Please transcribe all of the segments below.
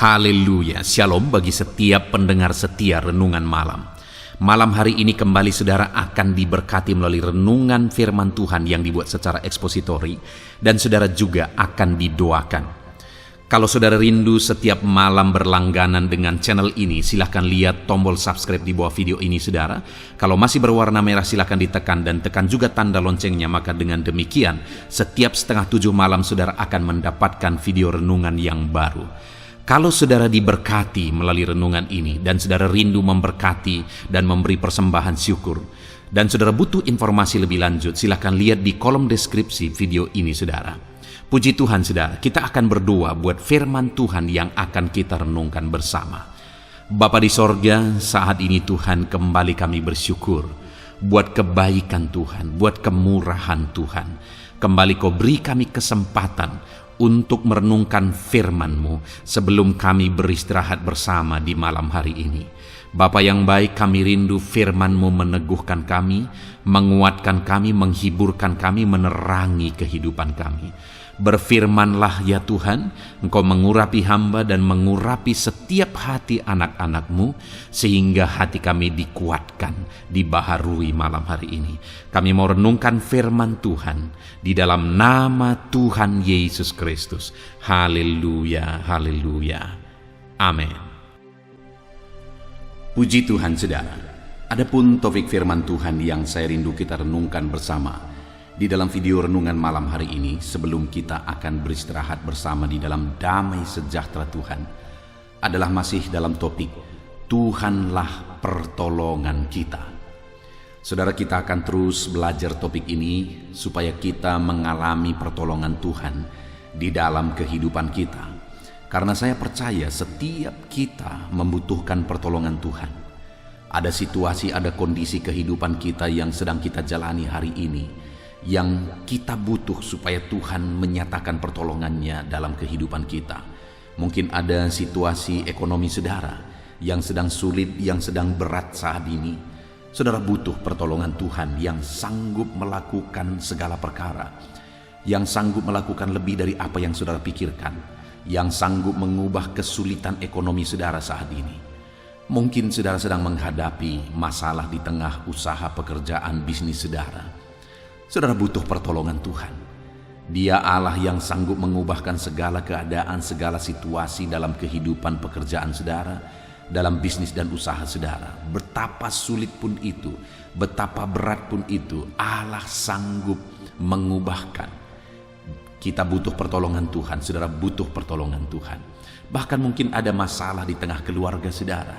Haleluya, shalom bagi setiap pendengar setia Renungan Malam. Malam hari ini kembali saudara akan diberkati melalui renungan firman Tuhan yang dibuat secara ekspositori, dan saudara juga akan didoakan. Kalau saudara rindu setiap malam berlangganan dengan channel ini, silahkan lihat tombol subscribe di bawah video ini saudara. Kalau masih berwarna merah silahkan ditekan dan tekan juga tanda loncengnya, maka dengan demikian setiap 6:30 malam saudara akan mendapatkan video renungan yang baru. Kalau saudara diberkati melalui renungan ini dan saudara rindu memberkati dan memberi persembahan syukur, dan saudara butuh informasi lebih lanjut, silakan lihat di kolom deskripsi video ini saudara. Puji Tuhan saudara, kita akan berdoa buat firman Tuhan yang akan kita renungkan bersama. Bapa di sorga, saat ini Tuhan kembali kami bersyukur buat kebaikan Tuhan, buat kemurahan Tuhan. Kembali Kau beri kami kesempatan untuk merenungkan firman-Mu sebelum kami beristirahat bersama di malam hari ini. Bapa yang baik, kami rindu firman-Mu meneguhkan kami, menguatkan kami, menghiburkan kami, menerangi kehidupan kami. Berfirmanlah ya Tuhan, Engkau mengurapi hamba dan mengurapi setiap hati anak-anak-Mu, sehingga hati kami dikuatkan, dibaharui malam hari ini. Kami mau renungkan firman Tuhan di dalam nama Tuhan Yesus Kristus. Haleluya, haleluya. Amin. Puji Tuhan saudara. Adapun topik firman Tuhan yang saya rindu kita renungkan bersama di dalam video renungan malam hari ini, sebelum kita akan beristirahat bersama di dalam damai sejahtera Tuhan, adalah masih dalam topik Tuhanlah pertolongan kita. Saudara, kita akan terus belajar topik ini supaya kita mengalami pertolongan Tuhan di dalam kehidupan kita. Karena saya percaya setiap kita membutuhkan pertolongan Tuhan. Ada situasi, ada kondisi kehidupan kita yang sedang kita jalani hari ini, yang kita butuh supaya Tuhan menyatakan pertolongannya dalam kehidupan kita. Mungkin ada situasi ekonomi saudara yang sedang sulit, yang sedang berat saat ini. Saudara butuh pertolongan Tuhan yang sanggup melakukan segala perkara, yang sanggup melakukan lebih dari apa yang saudara pikirkan, yang sanggup mengubah kesulitan ekonomi saudara saat ini. Mungkin saudara sedang menghadapi masalah di tengah usaha pekerjaan bisnis saudara. Saudara butuh pertolongan Tuhan. Dia Allah yang sanggup mengubahkan segala keadaan, segala situasi dalam kehidupan pekerjaan saudara, dalam bisnis dan usaha saudara. Betapa sulit pun itu, betapa berat pun itu, Allah sanggup mengubahkan. Kita butuh pertolongan Tuhan, saudara butuh pertolongan Tuhan. Bahkan mungkin ada masalah di tengah keluarga saudara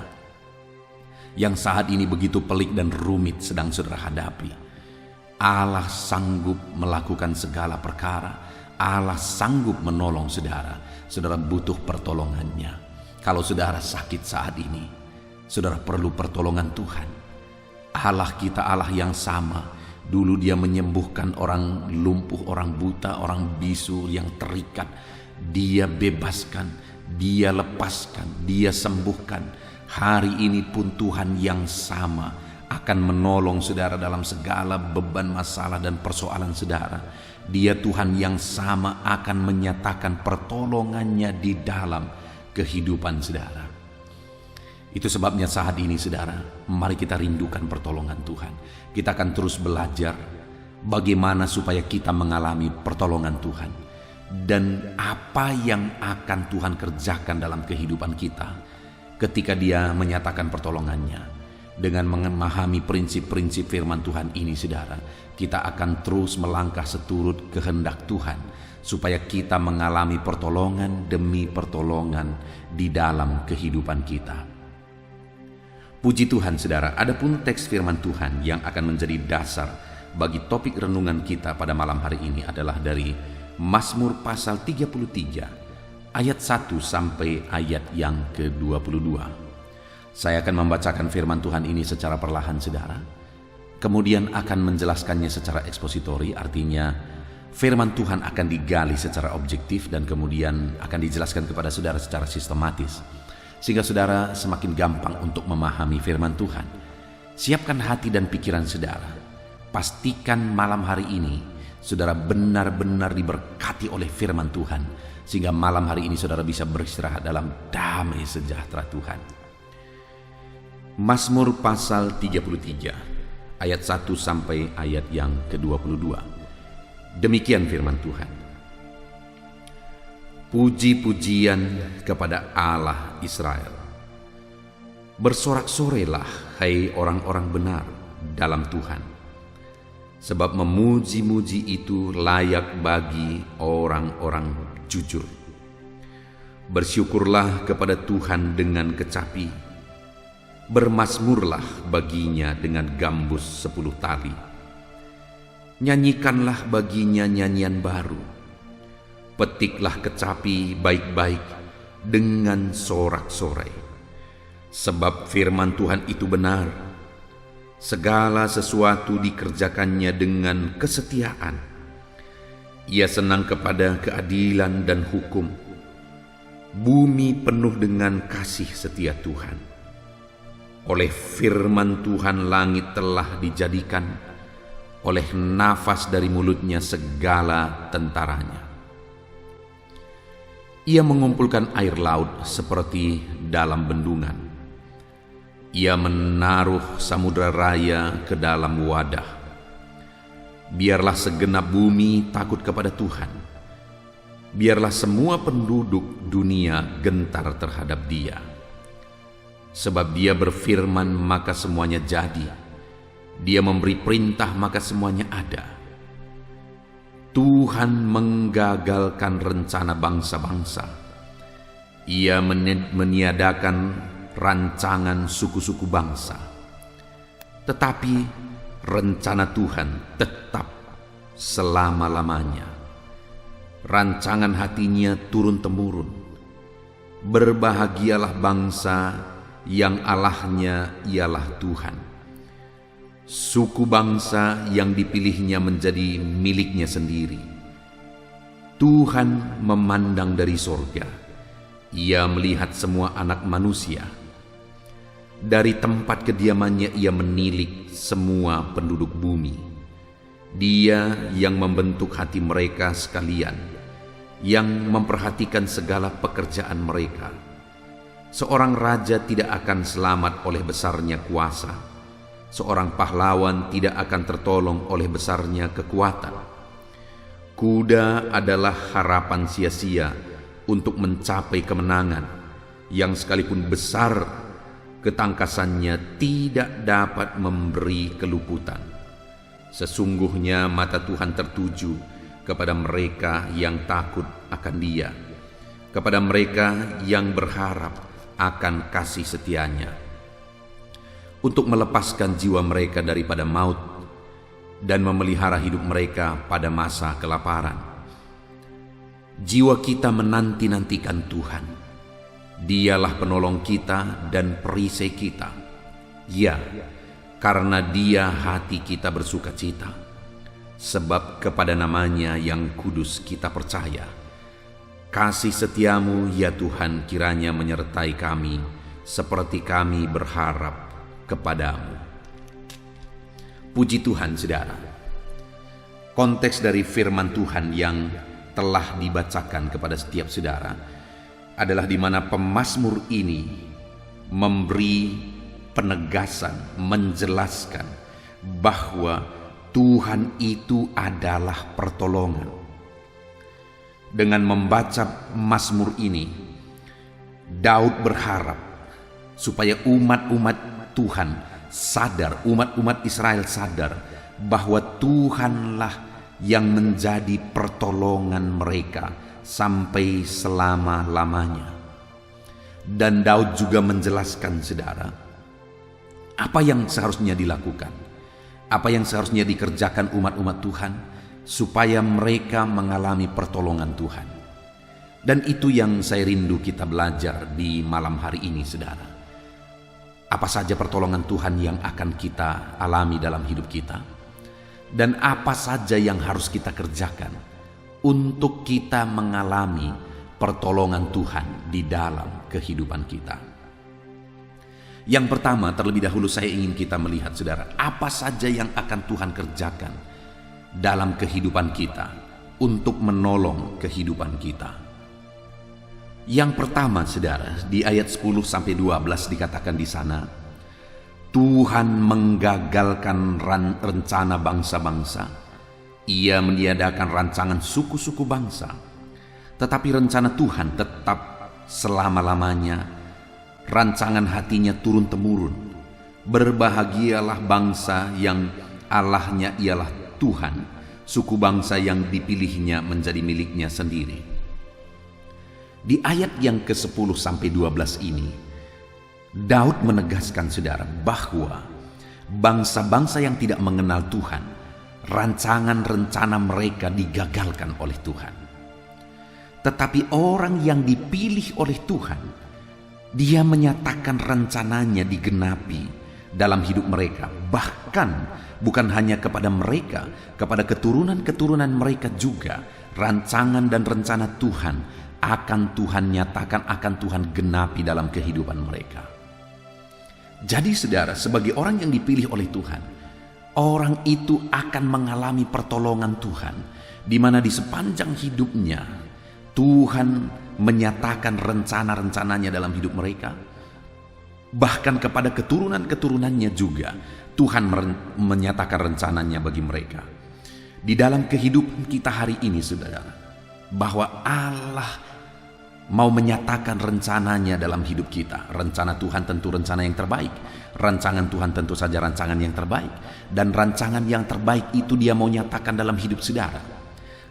yang saat ini begitu pelik dan rumit sedang saudara hadapi. Allah sanggup melakukan segala perkara. Allah sanggup menolong saudara. Saudara butuh pertolongannya. Kalau saudara sakit saat ini, saudara perlu pertolongan Tuhan. Allah kita Allah yang sama. Dulu Dia menyembuhkan orang lumpuh, orang buta, orang bisu yang terikat. Dia bebaskan, Dia lepaskan, Dia sembuhkan. Hari ini pun Tuhan yang sama akan menolong saudara dalam segala beban, masalah dan persoalan saudara. Dia Tuhan yang sama akan menyatakan pertolongannya di dalam kehidupan saudara. Itu sebabnya saat ini saudara, mari kita rindukan pertolongan Tuhan. Kita akan terus belajar bagaimana supaya kita mengalami pertolongan Tuhan, dan apa yang akan Tuhan kerjakan dalam kehidupan kita ketika Dia menyatakan pertolongannya. Dengan memahami prinsip-prinsip firman Tuhan ini saudara, kita akan terus melangkah seturut kehendak Tuhan, supaya kita mengalami pertolongan demi pertolongan di dalam kehidupan kita. Puji Tuhan saudara, adapun teks firman Tuhan yang akan menjadi dasar bagi topik renungan kita pada malam hari ini adalah dari Mazmur pasal 33 ayat 1 sampai ayat yang ke-22. Saya akan membacakan firman Tuhan ini secara perlahan saudara, kemudian akan menjelaskannya secara ekspositori, artinya firman Tuhan akan digali secara objektif dan kemudian akan dijelaskan kepada saudara secara sistematis, sehingga saudara semakin gampang untuk memahami firman Tuhan. Siapkan hati dan pikiran saudara. Pastikan malam hari ini saudara benar-benar diberkati oleh firman Tuhan, sehingga malam hari ini saudara bisa beristirahat dalam damai sejahtera Tuhan. Mazmur pasal 33 ayat 1 sampai ayat yang ke-22. Demikian firman Tuhan. Puji-pujian kepada Allah Israel. Bersorak-sorailah hai orang-orang benar dalam Tuhan, sebab memuji-muji itu layak bagi orang-orang jujur. Bersyukurlah kepada Tuhan dengan kecapi, bermazmurlah baginya dengan gambus 10 tali. Nyanyikanlah baginya nyanyian baru, petiklah kecapi baik-baik dengan sorak-sorai. Sebab firman Tuhan itu benar, segala sesuatu dikerjakannya dengan kesetiaan. Ia senang kepada keadilan dan hukum. Bumi penuh dengan kasih setia Tuhan. Oleh firman Tuhan langit telah dijadikan, oleh nafas dari mulutnya segala tentaranya. Ia mengumpulkan air laut seperti dalam bendungan. Ia menaruh samudra raya ke dalam wadah. Biarlah segenap bumi takut kepada Tuhan. Biarlah semua penduduk dunia gentar terhadap Dia. Sebab Dia berfirman maka semuanya jadi. Dia memberi perintah maka semuanya ada. Tuhan menggagalkan rencana bangsa-bangsa. Ia meniadakan rancangan suku-suku bangsa. Tetapi rencana Tuhan tetap selama-lamanya. Rancangan hatinya turun-temurun. Berbahagialah bangsa yang Allahnya ialah Tuhan. Suku bangsa yang dipilihnya menjadi miliknya sendiri. Tuhan memandang dari sorga. Ia melihat semua anak manusia. Dari tempat kediamannya ia menilik semua penduduk bumi. Dia yang membentuk hati mereka sekalian, yang memperhatikan segala pekerjaan mereka. Seorang raja tidak akan selamat oleh besarnya kuasa. Seorang pahlawan tidak akan tertolong oleh besarnya kekuatan. Kuda adalah harapan sia-sia untuk mencapai kemenangan, yang sekalipun besar ketangkasannya tidak dapat memberi keluputan. Sesungguhnya mata Tuhan tertuju kepada mereka yang takut akan Dia, kepada mereka yang berharap akan kasih setianya, untuk melepaskan jiwa mereka daripada maut dan memelihara hidup mereka pada masa kelaparan. Jiwa kita menanti-nantikan Tuhan. Dialah penolong kita dan perisai kita. Ya, karena Dia hati kita bersuka cita. Sebab kepada namanya yang kudus kita percaya. Kasih setiamu ya Tuhan kiranya menyertai kami, seperti kami berharap kepadamu. Puji Tuhan, saudara. Konteks dari firman Tuhan yang telah dibacakan kepada setiap saudara adalah di mana pemazmur ini memberi penegasan, menjelaskan bahwa Tuhan itu adalah pertolongan. Dengan membaca mazmur ini, Daud berharap supaya umat-umat Tuhan sadar, umat-umat Israel sadar bahwa Tuhanlah yang menjadi pertolongan mereka sampai selama-lamanya. Dan Daud juga menjelaskan, saudara, apa yang seharusnya dilakukan, apa yang seharusnya dikerjakan umat-umat Tuhan supaya mereka mengalami pertolongan Tuhan. Dan itu yang saya rindu kita belajar di malam hari ini, saudara. Apa saja pertolongan Tuhan yang akan kita alami dalam hidup kita, dan apa saja yang harus kita kerjakan untuk kita mengalami pertolongan Tuhan di dalam kehidupan kita. Yang pertama, terlebih dahulu saya ingin kita melihat, saudara, apa saja yang akan Tuhan kerjakan dalam kehidupan kita untuk menolong kehidupan kita. Yang pertama, saudara, di ayat 10-12 dikatakan di sana, Tuhan menggagalkan rencana bangsa-bangsa. Ia meniadakan rancangan suku-suku bangsa. Tetapi rencana Tuhan tetap selama-lamanya. Rancangan hatinya turun-temurun. Berbahagialah bangsa yang Allahnya ialah Tuhan, suku bangsa yang dipilihnya menjadi miliknya sendiri. Di ayat yang ke-10-12 ini, Daud menegaskan, saudara, bahwa bangsa-bangsa yang tidak mengenal Tuhan, rancangan rencana mereka digagalkan oleh Tuhan. Tetapi orang yang dipilih oleh Tuhan, Dia menyatakan rencananya digenapi dalam hidup mereka. Bahkan bukan hanya kepada mereka, kepada keturunan-keturunan mereka juga, rancangan dan rencana Tuhan akan Tuhan nyatakan, akan Tuhan genapi dalam kehidupan mereka. Jadi saudara, sebagai orang yang dipilih oleh Tuhan, orang itu akan mengalami pertolongan Tuhan, di mana di sepanjang hidupnya Tuhan menyatakan rencana-rencananya dalam hidup mereka. Bahkan kepada keturunan-keturunannya juga Tuhan menyatakan rencananya bagi mereka. Di dalam kehidupan kita hari ini, saudara, bahwa Allah mau menyatakan rencananya dalam hidup kita. Rencana Tuhan tentu rencana yang terbaik. Rancangan Tuhan tentu saja rancangan yang terbaik. Dan rancangan yang terbaik itu Dia mau nyatakan dalam hidup saudara.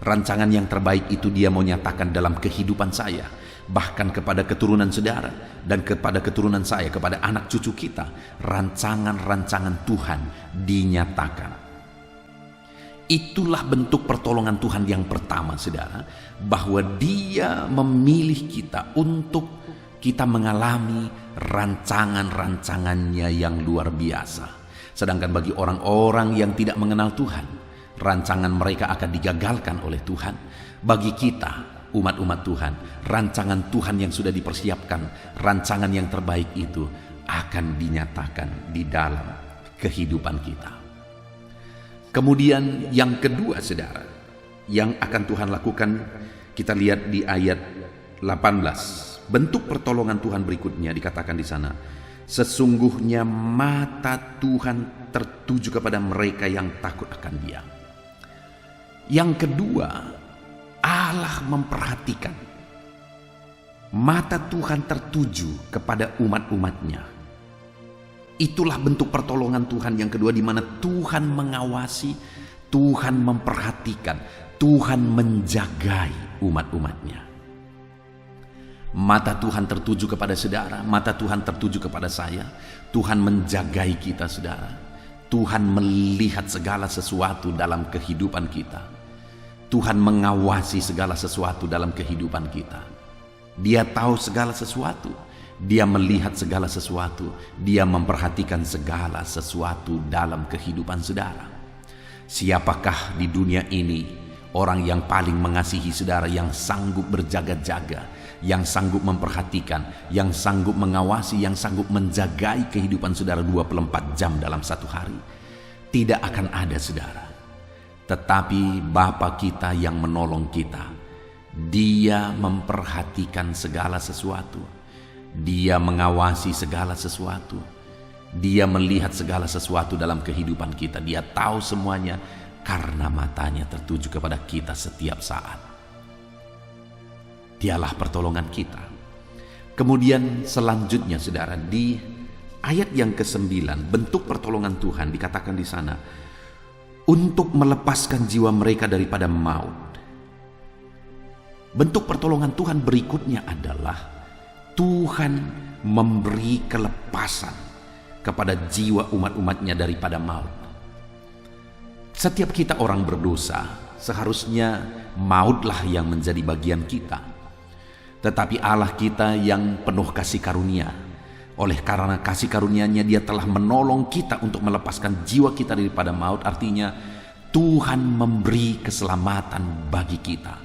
Rancangan yang terbaik itu Dia mau nyatakan dalam kehidupan saya. Bahkan kepada keturunan saudara. Dan kepada keturunan saya, kepada anak cucu kita. Rancangan-rancangan Tuhan dinyatakan. Itulah bentuk pertolongan Tuhan yang pertama, saudara, bahwa Dia memilih kita untuk kita mengalami rancangan-rancangannya yang luar biasa. Sedangkan bagi orang-orang yang tidak mengenal Tuhan, rancangan mereka akan digagalkan oleh Tuhan. Bagi kita, umat-umat Tuhan, rancangan Tuhan yang sudah dipersiapkan, rancangan yang terbaik itu akan dinyatakan di dalam kehidupan kita. Kemudian yang kedua, saudara, yang akan Tuhan lakukan, kita lihat di ayat 18. Bentuk pertolongan Tuhan berikutnya dikatakan di sana, sesungguhnya mata Tuhan tertuju kepada mereka yang takut akan Dia. Yang kedua, Allah memperhatikan. Mata Tuhan tertuju kepada umat-umatnya. Itulah bentuk pertolongan Tuhan yang kedua, di mana Tuhan mengawasi, Tuhan memperhatikan, Tuhan menjagai umat-umatnya. Mata Tuhan tertuju kepada saudara, mata Tuhan tertuju kepada saya. Tuhan menjagai kita, saudara. Tuhan melihat segala sesuatu dalam kehidupan kita. Tuhan mengawasi segala sesuatu dalam kehidupan kita. Dia tahu segala sesuatu. Dia melihat segala sesuatu. Dia memperhatikan segala sesuatu dalam kehidupan saudara. Siapakah di dunia ini orang yang paling mengasihi saudara, yang sanggup berjaga-jaga, yang sanggup memperhatikan, yang sanggup mengawasi, yang sanggup menjagai kehidupan saudara 24 jam dalam satu hari? Tidak akan ada, saudara. Tetapi Bapa kita yang menolong kita, Dia memperhatikan segala sesuatu. Dia mengawasi segala sesuatu. Dia melihat segala sesuatu dalam kehidupan kita. Dia tahu semuanya karena matanya tertuju kepada kita setiap saat. Dialah pertolongan kita. Kemudian selanjutnya, saudara, di ayat yang ke-9, bentuk pertolongan Tuhan dikatakan di sana, untuk melepaskan jiwa mereka daripada maut. Bentuk pertolongan Tuhan berikutnya adalah Tuhan memberi kelepasan kepada jiwa umat-umatnya daripada maut. Setiap kita orang berdosa, seharusnya mautlah yang menjadi bagian kita. Tetapi Allah kita yang penuh kasih karunia, oleh karena kasih karunia-Nya Dia telah menolong kita untuk melepaskan jiwa kita daripada maut. Artinya Tuhan memberi keselamatan bagi kita.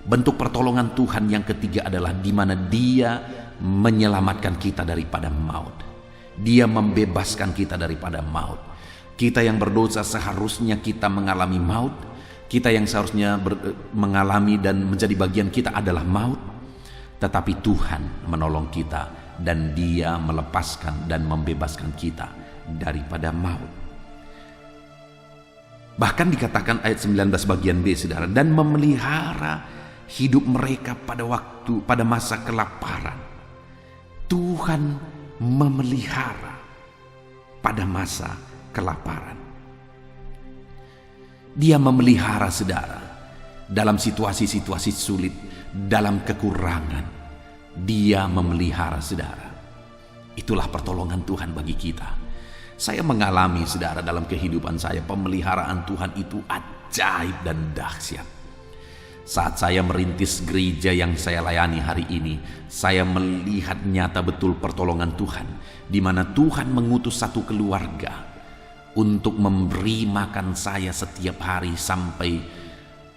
Bentuk pertolongan Tuhan yang ketiga adalah di mana Dia menyelamatkan kita daripada maut. Dia membebaskan kita daripada maut. Kita yang berdosa seharusnya kita mengalami maut. Kita yang seharusnya mengalami dan menjadi bagian kita adalah maut. tetapi Tuhan menolong kita dan Dia melepaskan dan membebaskan kita daripada maut. Bahkan dikatakan ayat 19 bagian B, saudara, dan memelihara hidup mereka pada masa kelaparan. Tuhan memelihara pada masa kelaparan. Dia memelihara, saudara, dalam situasi-situasi sulit, dalam kekurangan. Dia memelihara, saudara. Itulah pertolongan Tuhan bagi kita. Saya mengalami, saudara, dalam kehidupan saya, pemeliharaan Tuhan itu ajaib dan dahsyat. Saat saya merintis gereja yang saya layani hari ini, saya melihat nyata betul pertolongan Tuhan, di mana Tuhan mengutus satu keluarga untuk memberi makan saya setiap hari sampai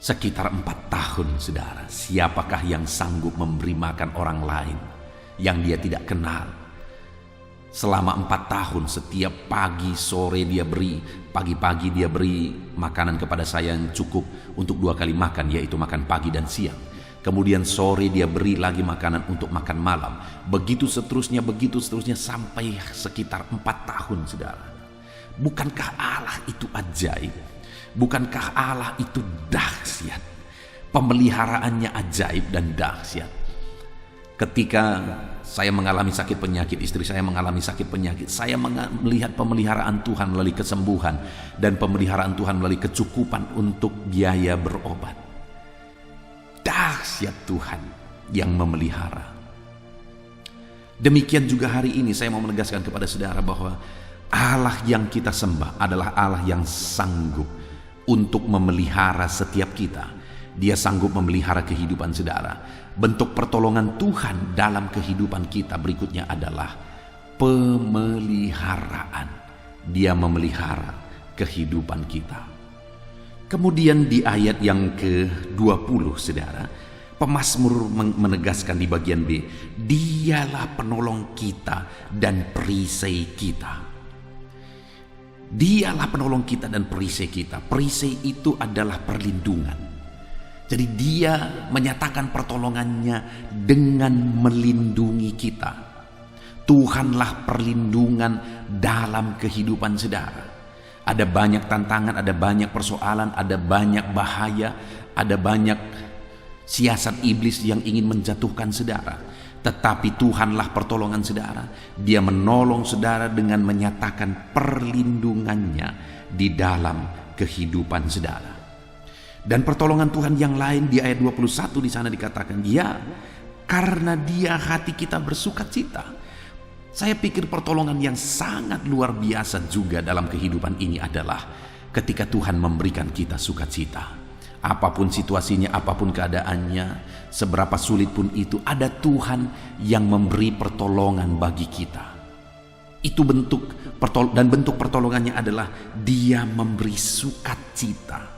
sekitar 4 tahun, saudara. Siapakah yang sanggup memberi makan orang lain yang dia tidak kenal? Selama 4 tahun, setiap pagi sore dia beri, pagi-pagi dia beri makanan kepada saya yang cukup untuk 2 kali makan, yaitu makan pagi dan siang. Kemudian sore dia beri lagi makanan untuk makan malam. Begitu seterusnya sampai sekitar 4 tahun, saudara. Bukankah Allah itu ajaib? Bukankah Allah itu dahsyat? Pemeliharaannya ajaib dan dahsyat. Ketika saya mengalami sakit penyakit, istri saya mengalami sakit penyakit, saya melihat pemeliharaan Tuhan melalui kesembuhan dan pemeliharaan Tuhan melalui kecukupan untuk biaya berobat. Dahsyat Tuhan yang memelihara. Demikian juga hari ini saya mau menegaskan kepada saudara bahwa Allah yang kita sembah adalah Allah yang sanggup untuk memelihara setiap kita. Dia sanggup memelihara kehidupan saudara. Bentuk pertolongan Tuhan dalam kehidupan kita berikutnya adalah pemeliharaan. Dia memelihara kehidupan kita. Kemudian di ayat yang ke-20, saudara, pemazmur menegaskan di bagian B, Dialah penolong kita dan perisai kita. Dialah penolong kita dan perisai kita. Perisai itu adalah perlindungan. Jadi dia menyatakan pertolongannya dengan melindungi kita. Tuhanlah perlindungan dalam kehidupan saudara. Ada banyak tantangan, ada banyak persoalan, ada banyak bahaya, ada banyak siasat iblis yang ingin menjatuhkan saudara. Tetapi Tuhanlah pertolongan saudara. Dia menolong saudara dengan menyatakan perlindungannya di dalam kehidupan saudara. Dan pertolongan Tuhan yang lain di ayat 21 di sana dikatakan, ya, karena Dia hati kita bersukacita. Saya pikir pertolongan yang sangat luar biasa juga dalam kehidupan ini adalah ketika Tuhan memberikan kita sukacita. Apapun situasinya, apapun keadaannya, seberapa sulit pun itu, ada Tuhan yang memberi pertolongan bagi kita. Itu bentuk pertolongannya adalah Dia memberi sukacita.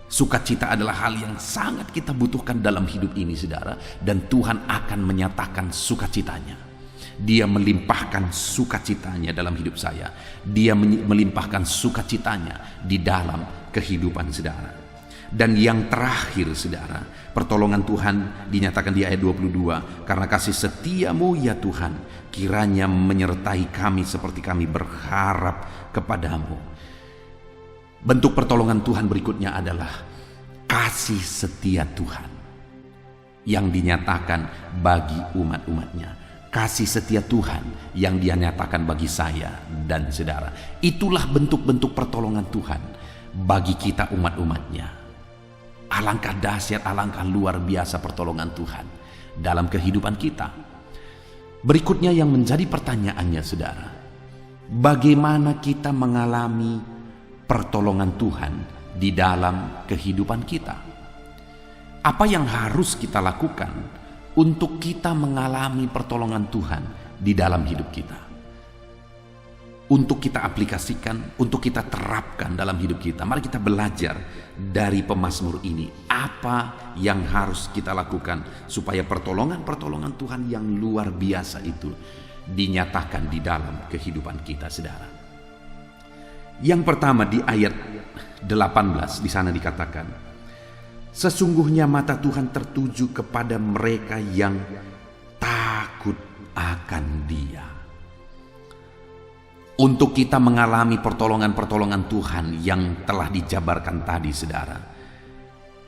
Sukacita adalah hal yang sangat kita butuhkan dalam hidup ini, saudara. Dan Tuhan akan menyatakan sukacitanya. Dia melimpahkan sukacitanya dalam hidup saya. Dia melimpahkan sukacitanya di dalam kehidupan saudara. Dan yang terakhir, saudara, pertolongan Tuhan dinyatakan di ayat 22. Karena kasih setiamu ya Tuhan, kiranya menyertai kami seperti kami berharap kepadamu. Bentuk pertolongan Tuhan berikutnya adalah kasih setia Tuhan yang dinyatakan bagi umat-umatnya. Kasih setia Tuhan yang Dia nyatakan bagi saya dan saudara. Itulah bentuk-bentuk pertolongan Tuhan bagi kita umat-umatnya. Alangkah dahsyat, alangkah luar biasa pertolongan Tuhan dalam kehidupan kita. Berikutnya yang menjadi pertanyaannya, saudara, bagaimana kita mengalami pertolongan Tuhan di dalam kehidupan kita? Apa yang harus kita lakukan untuk kita mengalami pertolongan Tuhan di dalam hidup kita? Untuk kita aplikasikan, untuk kita terapkan dalam hidup kita. Mari kita belajar dari pemazmur ini. Apa yang harus kita lakukan supaya pertolongan-pertolongan Tuhan yang luar biasa itu dinyatakan di dalam kehidupan kita, saudara. Yang pertama di ayat 18 di sana dikatakan, sesungguhnya mata Tuhan tertuju kepada mereka yang akan Dia. Untuk kita mengalami pertolongan-pertolongan Tuhan yang telah dijabarkan tadi, saudara,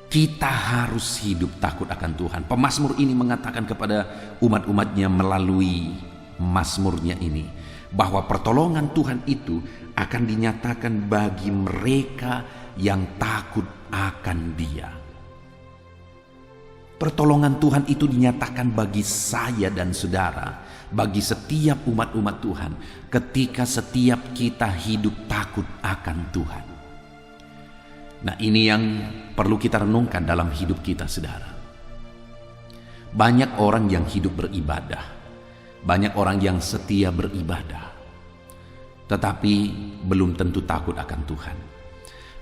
kita harus hidup takut akan Tuhan. Pemazmur ini mengatakan kepada umat-umatnya melalui mazmurnya ini, bahwa pertolongan Tuhan itu akan dinyatakan bagi mereka yang takut akan Dia. Pertolongan Tuhan itu dinyatakan bagi saya dan saudara, bagi setiap umat-umat Tuhan, ketika setiap kita hidup takut akan Tuhan. Nah, ini yang perlu kita renungkan dalam hidup kita, saudara. Banyak orang yang hidup beribadah, banyak orang yang setia beribadah, tetapi belum tentu takut akan Tuhan.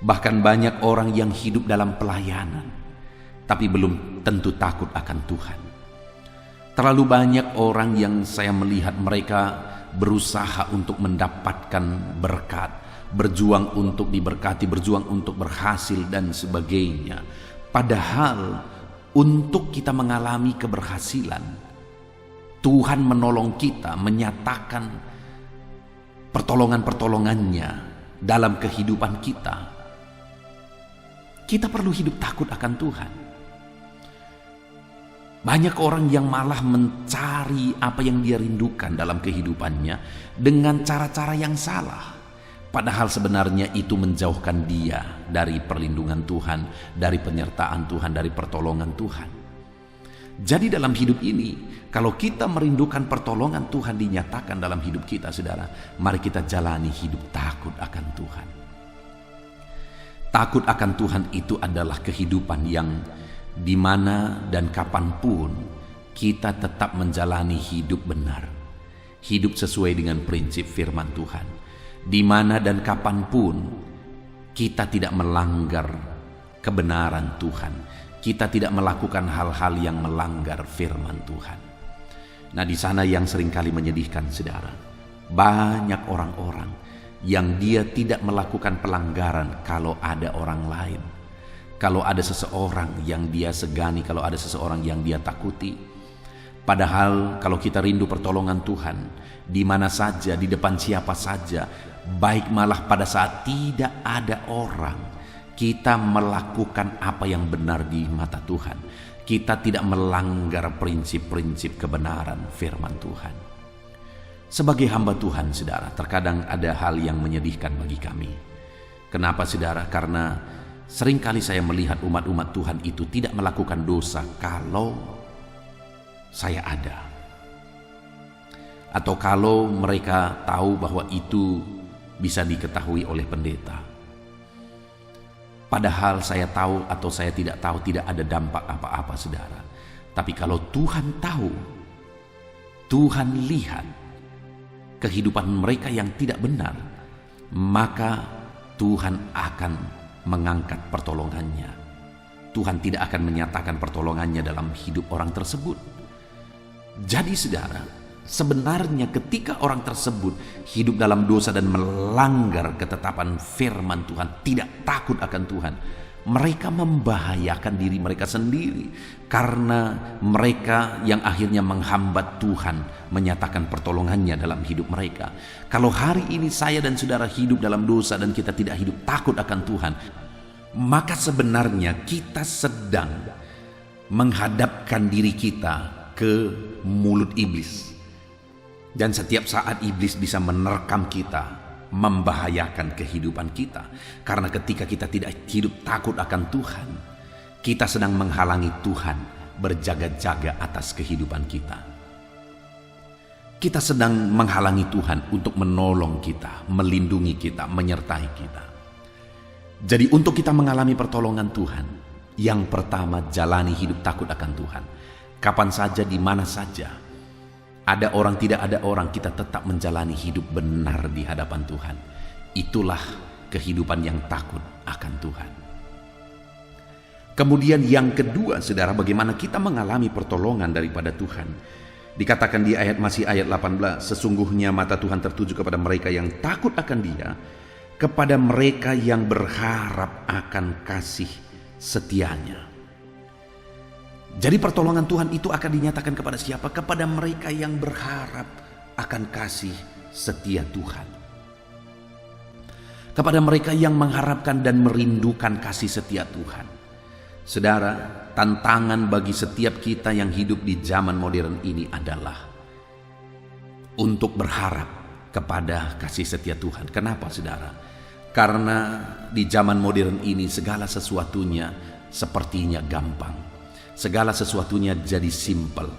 Bahkan banyak orang yang hidup dalam pelayanan, tapi belum tentu takut akan Tuhan. Terlalu banyak orang yang saya melihat mereka berusaha untuk mendapatkan berkat, berjuang untuk diberkati, berjuang untuk berhasil dan sebagainya. Padahal untuk kita mengalami keberhasilan, Tuhan menolong kita, menyatakan pertolongan-pertolongannya dalam kehidupan kita. Kita perlu hidup takut akan Tuhan. Banyak orang yang malah mencari apa yang dia rindukan dalam kehidupannya dengan cara-cara yang salah. Padahal sebenarnya itu menjauhkan dia dari perlindungan Tuhan, dari penyertaan Tuhan, dari pertolongan Tuhan. Jadi dalam hidup ini, kalau kita merindukan pertolongan Tuhan dinyatakan dalam hidup kita, saudara, mari kita jalani hidup takut akan Tuhan. Takut akan Tuhan itu adalah kehidupan yang di mana dan kapanpun kita tetap menjalani hidup benar, hidup sesuai dengan prinsip firman Tuhan. Di mana dan kapanpun kita tidak melanggar kebenaran Tuhan, kita tidak melakukan hal-hal yang melanggar firman Tuhan. Nah, di sana yang seringkali menyedihkan, saudara, banyak orang-orang yang dia tidak melakukan pelanggaran kalau ada orang lain, kalau ada seseorang yang dia segani, kalau ada seseorang yang dia takuti. Padahal kalau kita rindu pertolongan Tuhan, di mana saja, di depan siapa saja, baik malah pada saat tidak ada orang, kita melakukan apa yang benar di mata Tuhan. Kita tidak melanggar prinsip-prinsip kebenaran firman Tuhan. Sebagai hamba Tuhan, saudara, terkadang ada hal yang menyedihkan bagi kami. Kenapa, saudara? Karena seringkali saya melihat umat-umat Tuhan itu tidak melakukan dosa kalau saya ada, atau kalau mereka tahu bahwa itu bisa diketahui oleh pendeta. Padahal saya tahu atau saya tidak tahu, tidak ada dampak apa-apa, saudara. Tapi kalau Tuhan tahu, Tuhan lihat kehidupan mereka yang tidak benar, maka Tuhan akan mengangkat pertolongannya. Tuhan tidak akan menyatakan pertolongannya dalam hidup orang tersebut. Jadi, saudara, sebenarnya ketika orang tersebut hidup dalam dosa dan melanggar ketetapan firman Tuhan, tidak takut akan Tuhan, mereka membahayakan diri mereka sendiri, karena mereka yang akhirnya menghambat Tuhan menyatakan pertolongannya dalam hidup mereka. Kalau hari ini saya dan saudara hidup dalam dosa dan kita tidak hidup takut akan Tuhan, maka sebenarnya kita sedang menghadapkan diri kita ke mulut iblis. Dan setiap saat iblis bisa menerkam kita, membahayakan kehidupan kita. Karena ketika kita tidak hidup takut akan Tuhan, kita sedang menghalangi Tuhan berjaga-jaga atas kehidupan kita. Kita sedang menghalangi Tuhan untuk menolong kita, melindungi kita, menyertai kita. Jadi untuk kita mengalami pertolongan Tuhan, yang pertama, jalani hidup takut akan Tuhan. Kapan saja, di mana saja, ada orang tidak ada orang, kita tetap menjalani hidup benar di hadapan Tuhan. Itulah kehidupan yang takut akan Tuhan. Kemudian yang kedua, saudara, bagaimana kita mengalami pertolongan daripada Tuhan. Dikatakan di masih ayat 18, sesungguhnya mata Tuhan tertuju kepada mereka yang takut akan Dia, kepada mereka yang berharap akan kasih setianya. Jadi pertolongan Tuhan itu akan dinyatakan kepada siapa? Kepada mereka yang berharap akan kasih setia Tuhan. Kepada mereka yang mengharapkan dan merindukan kasih setia Tuhan. Saudara, tantangan bagi setiap kita yang hidup di zaman modern ini adalah untuk berharap kepada kasih setia Tuhan. Kenapa, saudara? Karena di zaman modern ini segala sesuatunya sepertinya gampang. Segala sesuatunya jadi simpel.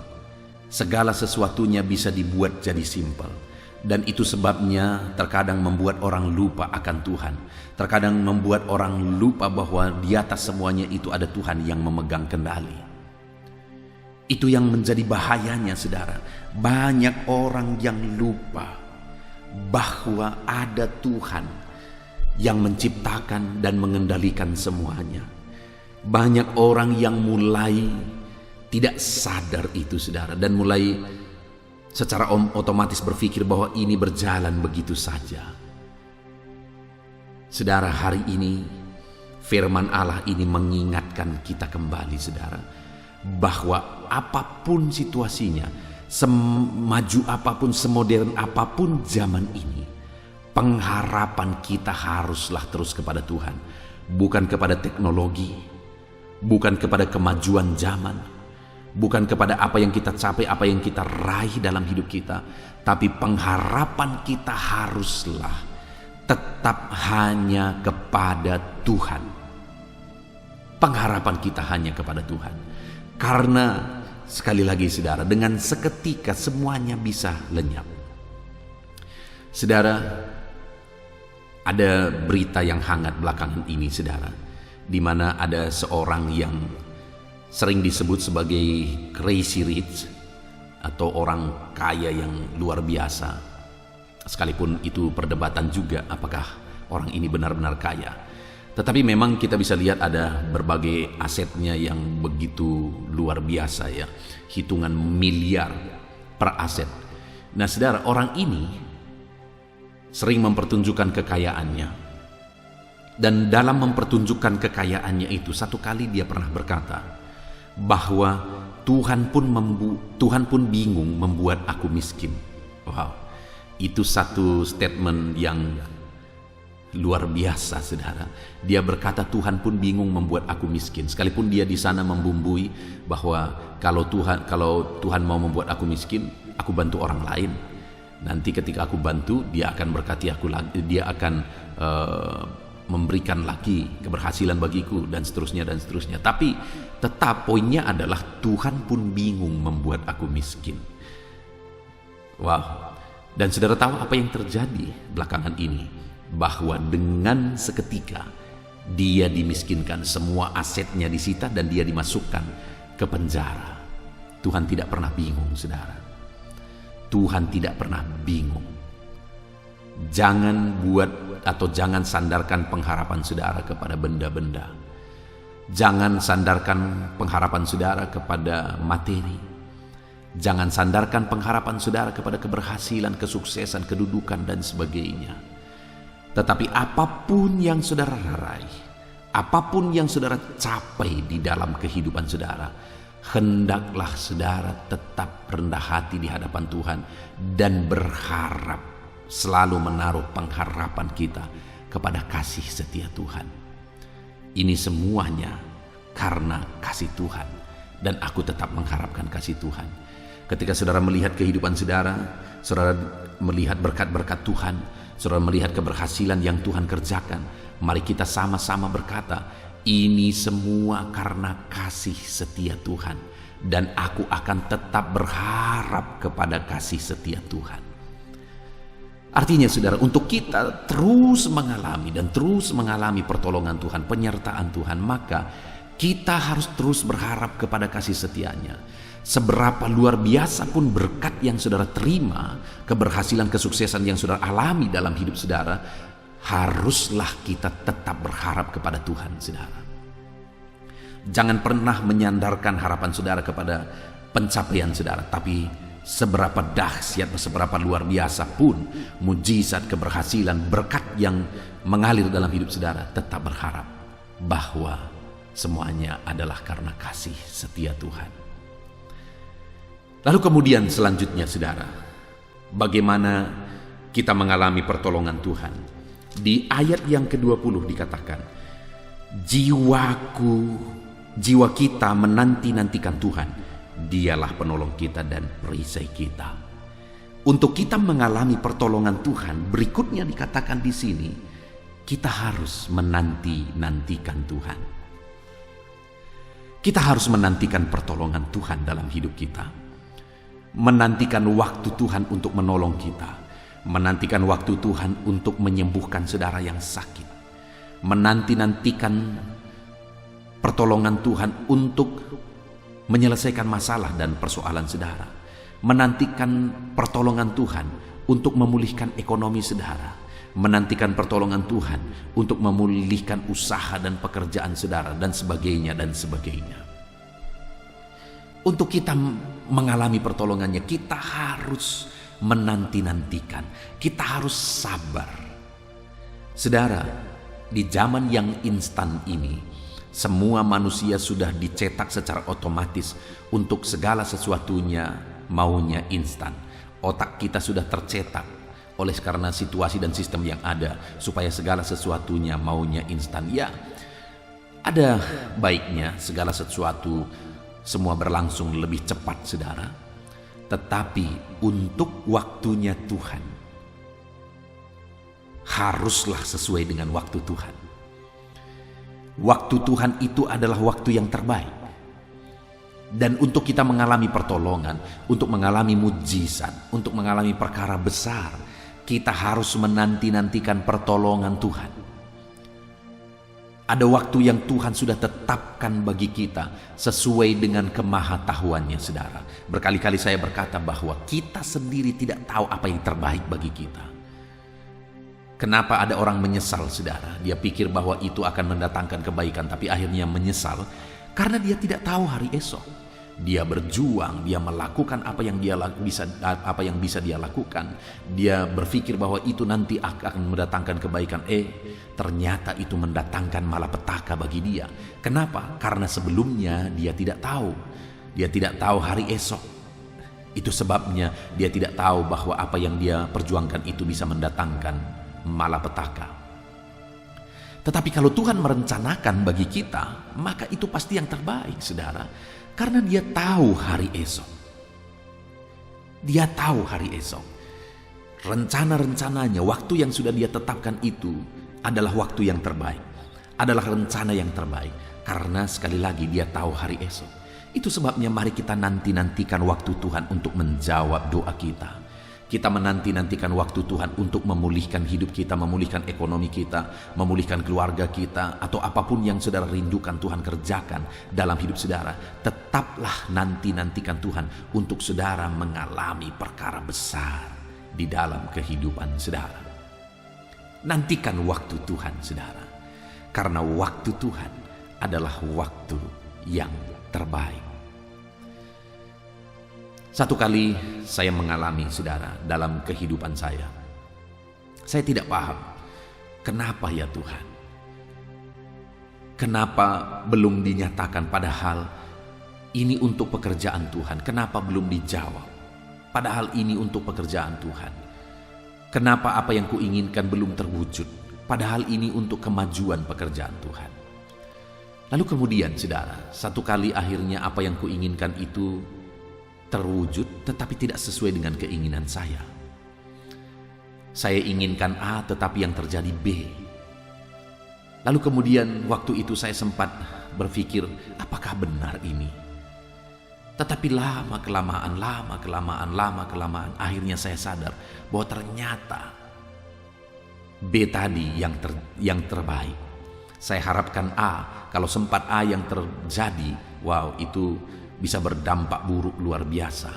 Segala sesuatunya bisa dibuat jadi simpel. Dan itu sebabnya terkadang membuat orang lupa akan Tuhan. Terkadang membuat orang lupa bahwa di atas semuanya itu ada Tuhan yang memegang kendali. Itu yang menjadi bahayanya, saudara. Banyak orang yang lupa bahwa ada Tuhan yang menciptakan dan mengendalikan semuanya. Banyak orang yang mulai tidak sadar itu, saudara, dan mulai secara otomatis berpikir bahwa ini berjalan begitu saja. Saudara, hari ini firman Allah ini mengingatkan kita kembali, saudara, bahwa apapun situasinya, semaju apapun, semodern apapun zaman ini, pengharapan kita haruslah terus kepada Tuhan, bukan kepada teknologi, bukan kepada kemajuan zaman, bukan kepada apa yang kita capai, apa yang kita raih dalam hidup kita, tapi pengharapan kita haruslah tetap hanya kepada Tuhan. Pengharapan kita hanya kepada Tuhan. Karena sekali lagi, saudara, dengan seketika semuanya bisa lenyap. Saudara, ada berita yang hangat belakangan ini, saudara, di mana ada seorang yang sering disebut sebagai crazy rich atau orang kaya yang luar biasa. Sekalipun itu perdebatan juga apakah orang ini benar-benar kaya. Tetapi memang kita bisa lihat ada berbagai asetnya yang begitu luar biasa, ya. Hitungan miliar per aset. Nah, saudara, orang ini sering mempertunjukkan kekayaannya. Dan dalam mempertunjukkan kekayaannya itu, satu kali dia pernah berkata bahwa Tuhan pun bingung membuat aku miskin. Wow, itu satu statement yang luar biasa, saudara. Dia berkata Tuhan pun bingung membuat aku miskin. Sekalipun dia di sana membumbui bahwa kalau Tuhan mau membuat aku miskin, aku bantu orang lain. Nanti ketika aku bantu, dia akan berkati aku lagi, dia akan memberikan lagi keberhasilan bagiku, dan seterusnya dan seterusnya. Tapi tetap poinnya adalah Tuhan pun bingung membuat aku miskin. Wow. Dan saudara tahu apa yang terjadi belakangan ini? Bahwa dengan seketika dia dimiskinkan, semua asetnya disita dan dia dimasukkan ke penjara. Tuhan tidak pernah bingung, saudara. Tuhan tidak pernah bingung. Jangan jangan sandarkan pengharapan saudara kepada benda-benda. Jangan sandarkan pengharapan saudara kepada materi. Jangan sandarkan pengharapan saudara kepada keberhasilan, kesuksesan, kedudukan dan sebagainya. Tetapi apapun yang saudara raih, apapun yang saudara capai di dalam kehidupan saudara, hendaklah saudara tetap rendah hati di hadapan Tuhan dan berharap, selalu menaruh pengharapan kita kepada kasih setia Tuhan. Ini semuanya karena kasih Tuhan, dan aku tetap mengharapkan kasih Tuhan. Ketika saudara melihat kehidupan saudara melihat berkat-berkat Tuhan, saudara melihat keberhasilan yang Tuhan kerjakan, mari kita sama-sama berkata, ini semua karena kasih setia Tuhan, dan aku akan tetap berharap kepada kasih setia Tuhan. Artinya, saudara, untuk kita terus mengalami pertolongan Tuhan, penyertaan Tuhan, maka kita harus terus berharap kepada kasih setianya. Seberapa luar biasa pun berkat yang saudara terima, keberhasilan, kesuksesan yang saudara alami dalam hidup saudara, haruslah kita tetap berharap kepada Tuhan, saudara. Jangan pernah menyandarkan harapan saudara kepada pencapaian saudara, tapi seberapa dahsyat, seberapa luar biasa pun mujizat, keberhasilan, berkat yang mengalir dalam hidup saudara, tetap berharap bahwa semuanya adalah karena kasih setia Tuhan. Lalu kemudian selanjutnya saudara, bagaimana kita mengalami pertolongan Tuhan? Di ayat yang ke-20 dikatakan, jiwa kita menanti-nantikan Tuhan, dialah penolong kita dan perisai kita. Untuk kita mengalami pertolongan Tuhan, berikutnya dikatakan di sini, kita harus menanti-nantikan Tuhan. Kita harus menantikan pertolongan Tuhan dalam hidup kita. Menantikan waktu Tuhan untuk menolong kita. Menantikan waktu Tuhan untuk menyembuhkan saudara yang sakit. Menanti-nantikan pertolongan Tuhan untuk menyelesaikan masalah dan persoalan saudara. Menantikan pertolongan Tuhan untuk memulihkan ekonomi saudara. Menantikan pertolongan Tuhan untuk memulihkan usaha dan pekerjaan saudara, dan sebagainya dan sebagainya. Untuk kita mengalami pertolongannya, kita harus menanti-nantikan. Kita harus sabar. Saudara, di zaman yang instan ini, semua manusia sudah dicetak secara otomatis untuk segala sesuatunya maunya instan. Otak kita sudah tercetak oleh karena situasi dan sistem yang ada, supaya segala sesuatunya maunya instan. Ya, ada baiknya segala sesuatu semua berlangsung lebih cepat saudara. Tetapi untuk waktunya Tuhan, haruslah sesuai dengan waktu Tuhan. Waktu Tuhan itu adalah waktu yang terbaik. Dan untuk kita mengalami pertolongan, untuk mengalami mujizat, untuk mengalami perkara besar, kita harus menanti-nantikan pertolongan Tuhan. Ada waktu yang Tuhan sudah tetapkan bagi kita sesuai dengan kemahatauannya saudara. Berkali-kali saya berkata bahwa kita sendiri tidak tahu apa yang terbaik bagi kita. Kenapa ada orang menyesal saudara? Dia pikir bahwa itu akan mendatangkan kebaikan, tapi akhirnya menyesal karena dia tidak tahu hari esok. Dia berjuang, dia melakukan apa yang bisa dia lakukan. Dia berpikir bahwa itu nanti akan mendatangkan kebaikan. Ternyata itu mendatangkan malapetaka bagi dia. Kenapa? Karena sebelumnya dia tidak tahu. Dia tidak tahu hari esok. Itu sebabnya dia tidak tahu bahwa apa yang dia perjuangkan itu bisa mendatangkan malapetaka. Tetapi kalau Tuhan merencanakan bagi kita, maka itu pasti yang terbaik saudara. Karena dia tahu hari esok. Dia tahu hari esok. Rencana-rencananya, waktu yang sudah dia tetapkan itu adalah waktu yang terbaik. Adalah rencana yang terbaik. Karena sekali lagi dia tahu hari esok. Itu sebabnya mari kita nanti-nantikan waktu Tuhan untuk menjawab doa kita. Kita menanti-nantikan waktu Tuhan untuk memulihkan hidup kita, memulihkan ekonomi kita, memulihkan keluarga kita, atau apapun yang saudara rindukan Tuhan kerjakan dalam hidup saudara. Tetaplah nanti-nantikan Tuhan untuk saudara mengalami perkara besar di dalam kehidupan saudara. Nantikan waktu Tuhan saudara, karena waktu Tuhan adalah waktu yang terbaik. Satu kali saya mengalami saudara dalam kehidupan saya. Saya tidak paham, kenapa ya Tuhan? Kenapa belum dinyatakan, padahal ini untuk pekerjaan Tuhan? Kenapa belum dijawab? Padahal ini untuk pekerjaan Tuhan. Kenapa apa yang kuinginkan belum terwujud? Padahal ini untuk kemajuan pekerjaan Tuhan. Lalu kemudian saudara, satu kali akhirnya apa yang kuinginkan itu terwujud, tetapi tidak sesuai dengan keinginan saya. Saya inginkan A, tetapi yang terjadi B. Lalu kemudian waktu itu saya sempat berpikir, apakah benar ini? Tetapi lama kelamaan, akhirnya saya sadar bahwa ternyata B tadi yang terbaik. Saya harapkan A, kalau sempat A yang terjadi, wow, itu bisa berdampak buruk luar biasa.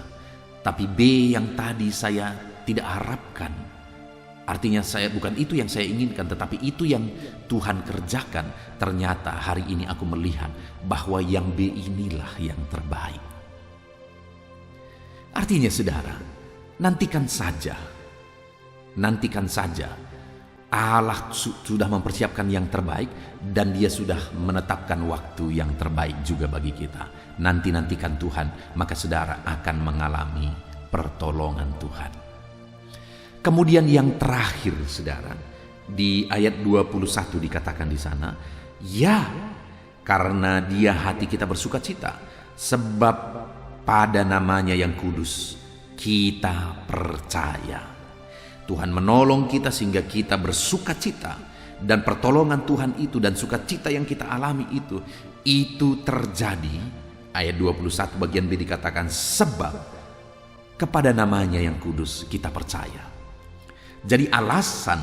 Tapi B yang tadi saya tidak harapkan. Artinya bukan itu yang saya inginkan, tetapi itu yang Tuhan kerjakan. Ternyata hari ini aku melihat bahwa yang B inilah yang terbaik. Artinya saudara, nantikan saja Allah sudah mempersiapkan yang terbaik dan Dia sudah menetapkan waktu yang terbaik juga bagi kita. Nantikan Tuhan, maka saudara akan mengalami pertolongan Tuhan. Kemudian yang terakhir saudara, di ayat 21 dikatakan di sana, ya, karena Dia hati kita bersukacita, sebab pada namanya yang kudus kita percaya. Tuhan menolong kita sehingga kita bersukacita, dan pertolongan Tuhan itu dan sukacita yang kita alami itu terjadi. Ayat 21 bagian B dikatakan, sebab kepada namanya yang kudus kita percaya. Jadi alasan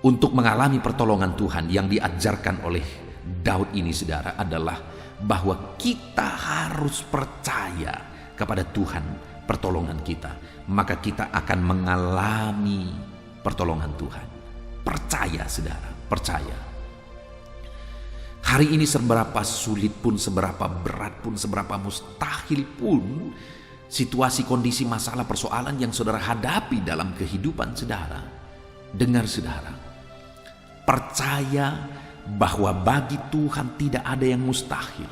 untuk mengalami pertolongan Tuhan yang diajarkan oleh Daud ini saudara adalah bahwa kita harus percaya kepada Tuhan pertolongan kita, maka kita akan mengalami pertolongan Tuhan. Percaya saudara, percaya. Hari ini seberapa sulit pun, seberapa berat pun, seberapa mustahil pun situasi, kondisi, masalah, persoalan yang saudara hadapi dalam kehidupan saudara, dengar saudara, percaya bahwa bagi Tuhan tidak ada yang mustahil.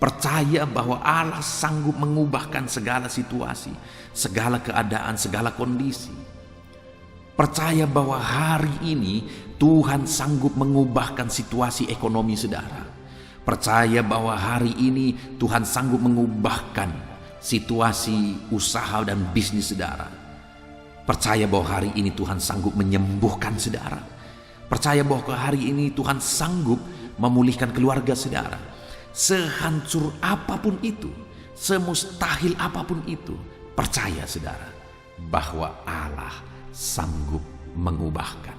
Percaya bahwa Allah sanggup mengubahkan segala situasi, segala keadaan, segala kondisi. Percaya bahwa hari ini Tuhan sanggup mengubahkan situasi ekonomi saudara. Percaya bahwa hari ini Tuhan sanggup mengubahkan situasi usaha dan bisnis saudara. Percaya bahwa hari ini Tuhan sanggup menyembuhkan saudara. Percaya bahwa hari ini Tuhan sanggup memulihkan keluarga saudara. Sehancur apapun itu, semustahil apapun itu, percaya saudara bahwa Allah sanggup mengubahkan.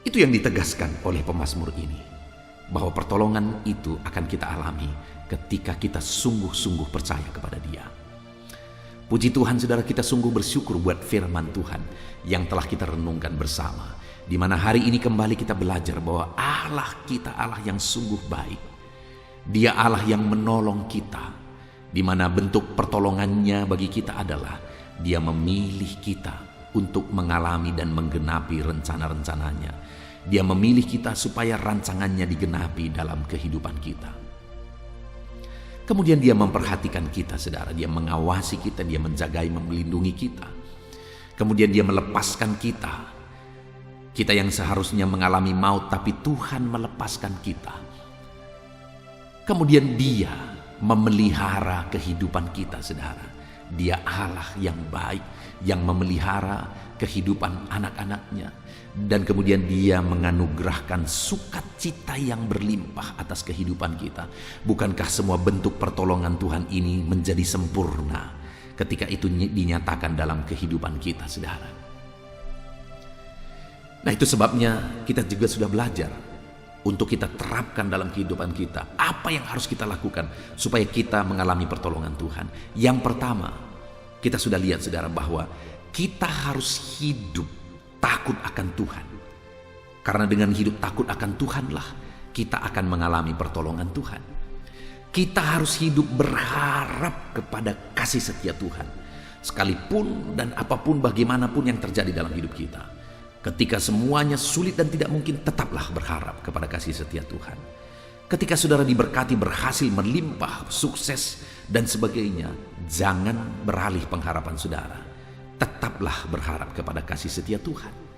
Itu yang ditegaskan oleh pemazmur ini, bahwa pertolongan itu akan kita alami ketika kita sungguh-sungguh percaya kepada Dia. Puji Tuhan saudara, kita sungguh bersyukur buat firman Tuhan yang telah kita renungkan bersama, di mana hari ini kembali kita belajar bahwa Allah kita Allah yang sungguh baik. Dia Allah yang menolong kita, di mana bentuk pertolongannya bagi kita adalah Dia memilih kita untuk mengalami dan menggenapi rencana-rencananya. Dia memilih kita supaya rancangannya digenapi dalam kehidupan kita. Kemudian Dia memperhatikan kita saudara, Dia mengawasi kita, Dia menjagai, melindungi kita. Kemudian Dia melepaskan kita. Kita yang seharusnya mengalami maut, tapi Tuhan melepaskan kita. Kemudian Dia memelihara kehidupan kita saudara. Dia Allah yang baik, yang memelihara kehidupan anak-anaknya. Dan kemudian Dia menganugerahkan sukacita yang berlimpah atas kehidupan kita. Bukankah semua bentuk pertolongan Tuhan ini menjadi sempurna ketika itu dinyatakan dalam kehidupan kita saudara? Nah, itu sebabnya kita juga sudah belajar untuk kita terapkan dalam kehidupan kita. Apa yang harus kita lakukan supaya kita mengalami pertolongan Tuhan? Yang pertama, kita sudah lihat saudara bahwa kita harus hidup takut akan Tuhan. Karena dengan hidup takut akan Tuhanlah kita akan mengalami pertolongan Tuhan. Kita harus hidup berharap kepada kasih setia Tuhan, sekalipun dan apapun bagaimanapun yang terjadi dalam hidup kita. Ketika semuanya sulit dan tidak mungkin, tetaplah berharap kepada kasih setia Tuhan. Ketika saudara diberkati, berhasil, melimpah, sukses dan sebagainya, jangan beralih pengharapan saudara. Tetaplah berharap kepada kasih setia Tuhan.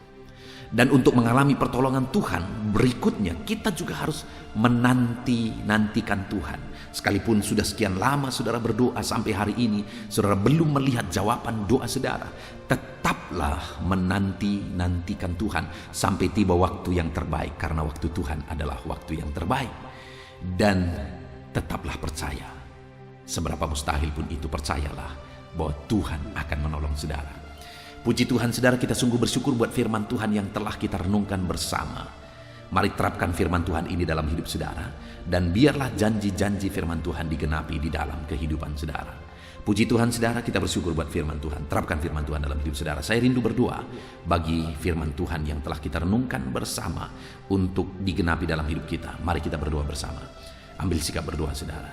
Dan untuk mengalami pertolongan Tuhan berikutnya, kita juga harus menantikan Tuhan. Sekalipun sudah sekian lama saudara berdoa sampai hari ini, saudara belum melihat jawaban doa saudara, tetaplah menantikan Tuhan sampai tiba waktu yang terbaik, karena waktu Tuhan adalah waktu yang terbaik. Dan tetaplah percaya, seberapa mustahil pun itu, percayalah bahwa Tuhan akan menolong saudara. Puji Tuhan saudara, kita sungguh bersyukur buat firman Tuhan yang telah kita renungkan bersama. Mari terapkan firman Tuhan ini dalam hidup saudara, dan biarlah janji-janji firman Tuhan digenapi di dalam kehidupan saudara. Puji Tuhan saudara, kita bersyukur buat firman Tuhan. Terapkan firman Tuhan dalam hidup saudara. Saya rindu berdoa bagi firman Tuhan yang telah kita renungkan bersama untuk digenapi dalam hidup kita. Mari kita berdoa bersama. Ambil sikap berdoa saudara.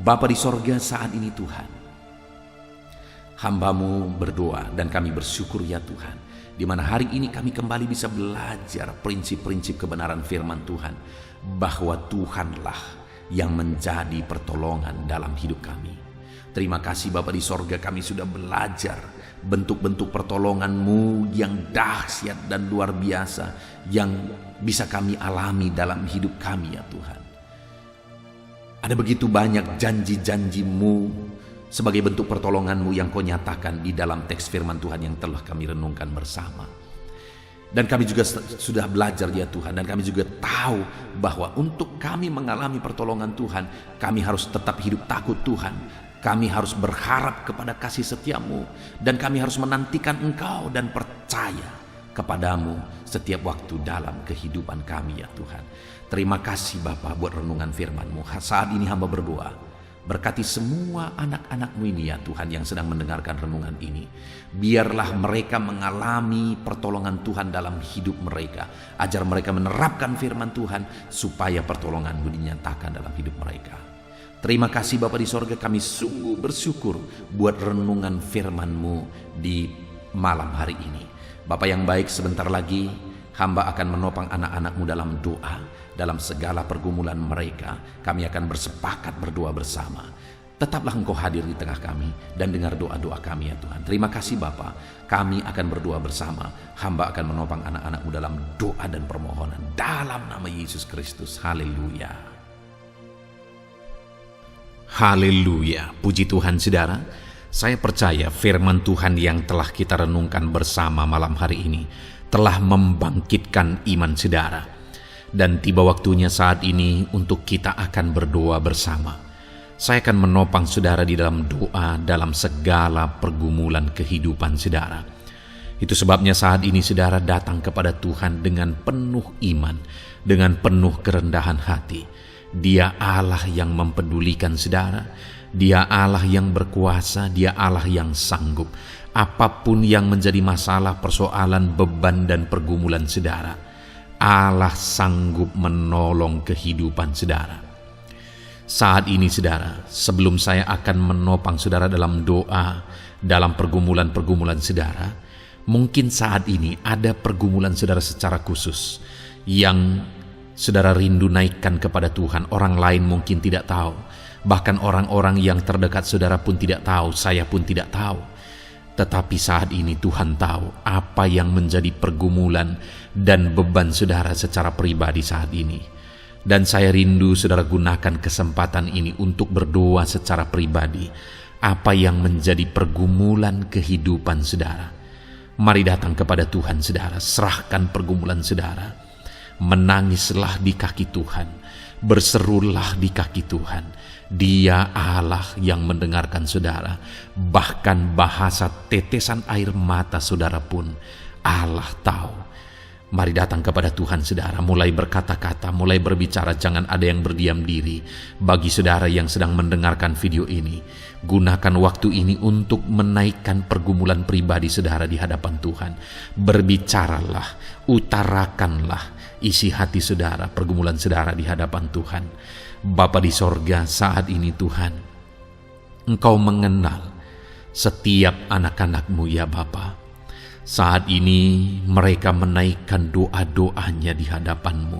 Bapa di sorga, saat ini Tuhan, hamba-Mu berdoa dan kami bersyukur ya Tuhan, di mana hari ini kami kembali bisa belajar prinsip-prinsip kebenaran firman Tuhan, bahwa Tuhanlah yang menjadi pertolongan dalam hidup kami. Terima kasih Bapa di sorga, kami sudah belajar bentuk-bentuk pertolongan-Mu yang dahsyat dan luar biasa, yang bisa kami alami dalam hidup kami ya Tuhan. Ada begitu banyak janji-janji-Mu sebagai bentuk pertolongan-Mu yang Kau nyatakan di dalam teks firman Tuhan yang telah kami renungkan bersama. Dan kami juga sudah belajar ya Tuhan, dan kami juga tahu bahwa untuk kami mengalami pertolongan Tuhan, kami harus tetap hidup takut Tuhan. Kami harus berharap kepada kasih setia-Mu, dan kami harus menantikan Engkau dan percaya kepadamu setiap waktu dalam kehidupan kami ya Tuhan. Terima kasih Bapa buat renungan firman-Mu. Saat ini hamba berdoa, berkati semua anak-anak-Mu ini ya Tuhan yang sedang mendengarkan renungan ini. Biarlah mereka mengalami pertolongan Tuhan dalam hidup mereka. Ajar mereka menerapkan firman Tuhan supaya pertolongan-Mu dinyatakan dalam hidup mereka. Terima kasih Bapa di sorga, kami sungguh bersyukur buat renungan firman-Mu di malam hari ini. Bapa yang baik, sebentar lagi hamba akan menopang anak-anak-Mu dalam doa. Dalam segala pergumulan mereka, kami akan bersepakat berdoa bersama. Tetaplah Engkau hadir di tengah kami dan dengar doa-doa kami ya Tuhan. Terima kasih Bapa, kami akan berdoa bersama. Hamba akan menopang anak-anak-Mu dalam doa dan permohonan dalam nama Yesus Kristus. Haleluya. Haleluya. Puji Tuhan saudara. Saya percaya firman Tuhan yang telah kita renungkan bersama malam hari ini telah membangkitkan iman saudara. Dan tiba waktunya saat ini untuk kita akan berdoa bersama. Saya akan menopang saudara di dalam doa dalam segala pergumulan kehidupan saudara. Itu sebabnya saat ini saudara datang kepada Tuhan dengan penuh iman, dengan penuh kerendahan hati. Dia Allah yang mempedulikan saudara. Dia Allah yang berkuasa, Dia Allah yang sanggup. Apapun yang menjadi masalah, persoalan, beban dan pergumulan saudara, Allah sanggup menolong kehidupan saudara. Saat ini saudara, sebelum saya akan menopang saudara dalam doa, dalam pergumulan-pergumulan saudara, mungkin saat ini ada pergumulan saudara secara khusus yang saudara rindu naikkan kepada Tuhan. Orang lain mungkin tidak tahu, bahkan orang-orang yang terdekat saudara pun tidak tahu, saya pun tidak tahu. Tetapi saat ini Tuhan tahu apa yang menjadi pergumulan dan beban saudara secara pribadi saat ini. Dan saya rindu saudara gunakan kesempatan ini untuk berdoa secara pribadi. Apa yang menjadi pergumulan kehidupan saudara. Mari datang kepada Tuhan saudara, serahkan pergumulan saudara. Menangislah di kaki Tuhan, berserulah di kaki Tuhan. Dia Allah yang mendengarkan saudara. Bahkan bahasa tetesan air mata saudara pun Allah tahu. Mari datang kepada Tuhan saudara, mulai berkata-kata, mulai berbicara, jangan ada yang berdiam diri. Bagi saudara yang sedang mendengarkan video ini, gunakan waktu ini untuk menaikkan pergumulan pribadi saudara di hadapan Tuhan. Berbicaralah, utarakanlah isi hati saudara, pergumulan saudara di hadapan Tuhan. Bapa di sorga, saat ini Tuhan, Engkau mengenal setiap anak-anak-Mu ya Bapa. Saat ini mereka menaikkan doa-doanya di hadapan-Mu.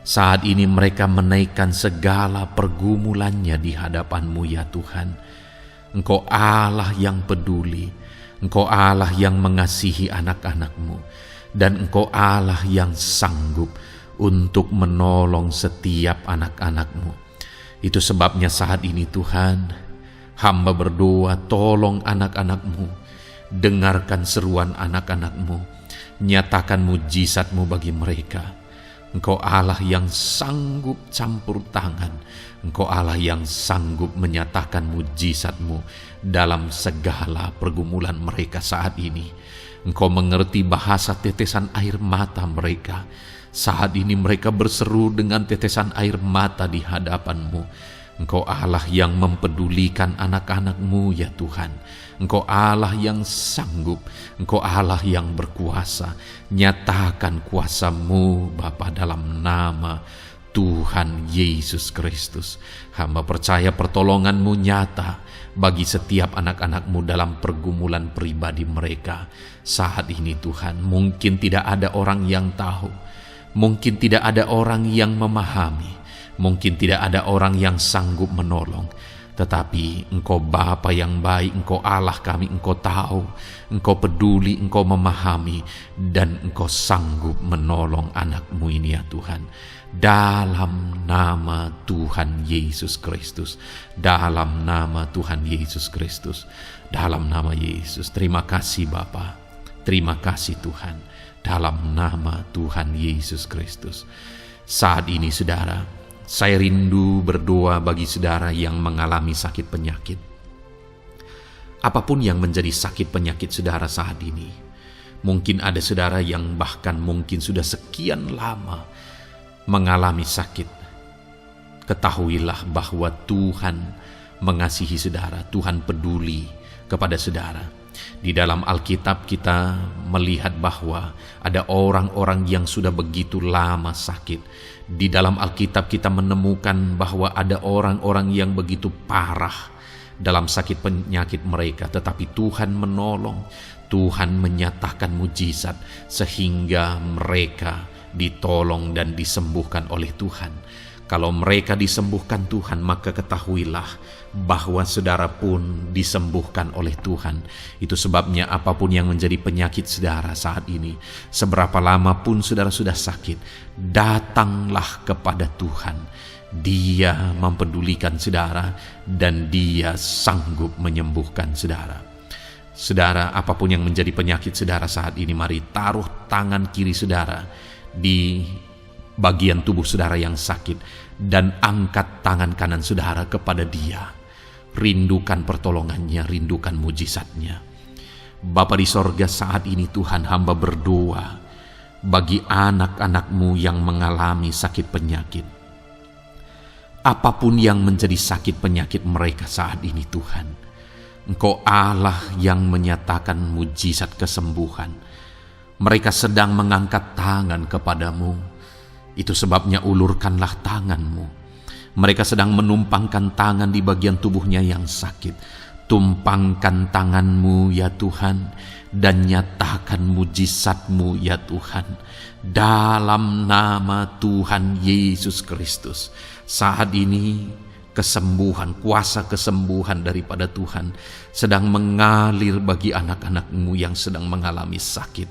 Saat ini mereka menaikkan segala pergumulannya di hadapan-Mu ya Tuhan. Engkau Allah yang peduli, Engkau Allah yang mengasihi anak-anak-Mu, dan Engkau Allah yang sanggup untuk menolong setiap anak-anak-Mu. Itu sebabnya saat ini Tuhan, hamba berdoa, tolong anak-anak-Mu, dengarkan seruan anak-anak-Mu, nyatakan mujizat-Mu bagi mereka. Engkau Allah yang sanggup campur tangan, Engkau Allah yang sanggup menyatakan mujizat-Mu dalam segala pergumulan mereka saat ini. Engkau mengerti bahasa tetesan air mata mereka. Saat ini mereka berseru dengan tetesan air mata di hadapan-Mu. Engkau Allah yang mempedulikan anak-anak-Mu ya Tuhan. Engkau Allah yang sanggup, Engkau Allah yang berkuasa. Nyatakan kuasa-Mu Bapa dalam nama Tuhan Yesus Kristus. Hamba percaya pertolongan-Mu nyata bagi setiap anak-anak-Mu dalam pergumulan pribadi mereka saat ini Tuhan. Mungkin tidak ada orang yang tahu, mungkin tidak ada orang yang memahami, mungkin tidak ada orang yang sanggup menolong. Tetapi Engkau Bapa yang baik, Engkau Allah kami, Engkau tahu, Engkau peduli, Engkau memahami, dan Engkau sanggup menolong anak-Mu ini ya Tuhan. Dalam nama Tuhan Yesus Kristus, dalam nama Tuhan Yesus Kristus, dalam nama Yesus. Terima kasih Bapa, terima kasih Tuhan, dalam nama Tuhan Yesus Kristus. Saat ini saudara, saya rindu berdoa bagi saudara yang mengalami sakit penyakit. Apapun yang menjadi sakit penyakit saudara saat ini, mungkin ada saudara yang bahkan mungkin sudah sekian lama mengalami sakit. Ketahuilah bahwa Tuhan mengasihi saudara, Tuhan peduli kepada saudara. Di dalam Alkitab kita melihat bahwa ada orang-orang yang sudah begitu lama sakit. Di dalam Alkitab kita menemukan bahwa ada orang-orang yang begitu parah dalam sakit penyakit mereka, tetapi Tuhan menolong, Tuhan menyatakan mujizat sehingga mereka ditolong dan disembuhkan oleh Tuhan. Kalau mereka disembuhkan Tuhan, maka ketahuilah bahwa saudara pun disembuhkan oleh Tuhan. Itu sebabnya apapun yang menjadi penyakit saudara saat ini, seberapa lama pun saudara sudah sakit, datanglah kepada Tuhan. Dia mempedulikan saudara dan Dia sanggup menyembuhkan saudara. Saudara, apapun yang menjadi penyakit saudara saat ini, mari taruh tangan kiri saudara di bagian tubuh saudara yang sakit dan angkat tangan kanan saudara kepada Dia. Rindukan pertolongannya, rindukan mujizatnya. Bapa di sorga, saat ini Tuhan, hamba berdoa bagi anak-anak-Mu yang mengalami sakit penyakit. Apapun yang menjadi sakit penyakit mereka saat ini Tuhan, Engkau Allah yang menyatakan mujizat kesembuhan. Mereka sedang mengangkat tangan kepadamu. Itu sebabnya ulurkanlah tangan-Mu. Mereka sedang menumpangkan tangan di bagian tubuhnya yang sakit. Tumpangkan tangan-Mu ya Tuhan, dan nyatakan mujizat-Mu ya Tuhan. Dalam nama Tuhan Yesus Kristus, saat ini kesembuhan, kuasa kesembuhan daripada Tuhan sedang mengalir bagi anak-anak-Mu yang sedang mengalami sakit.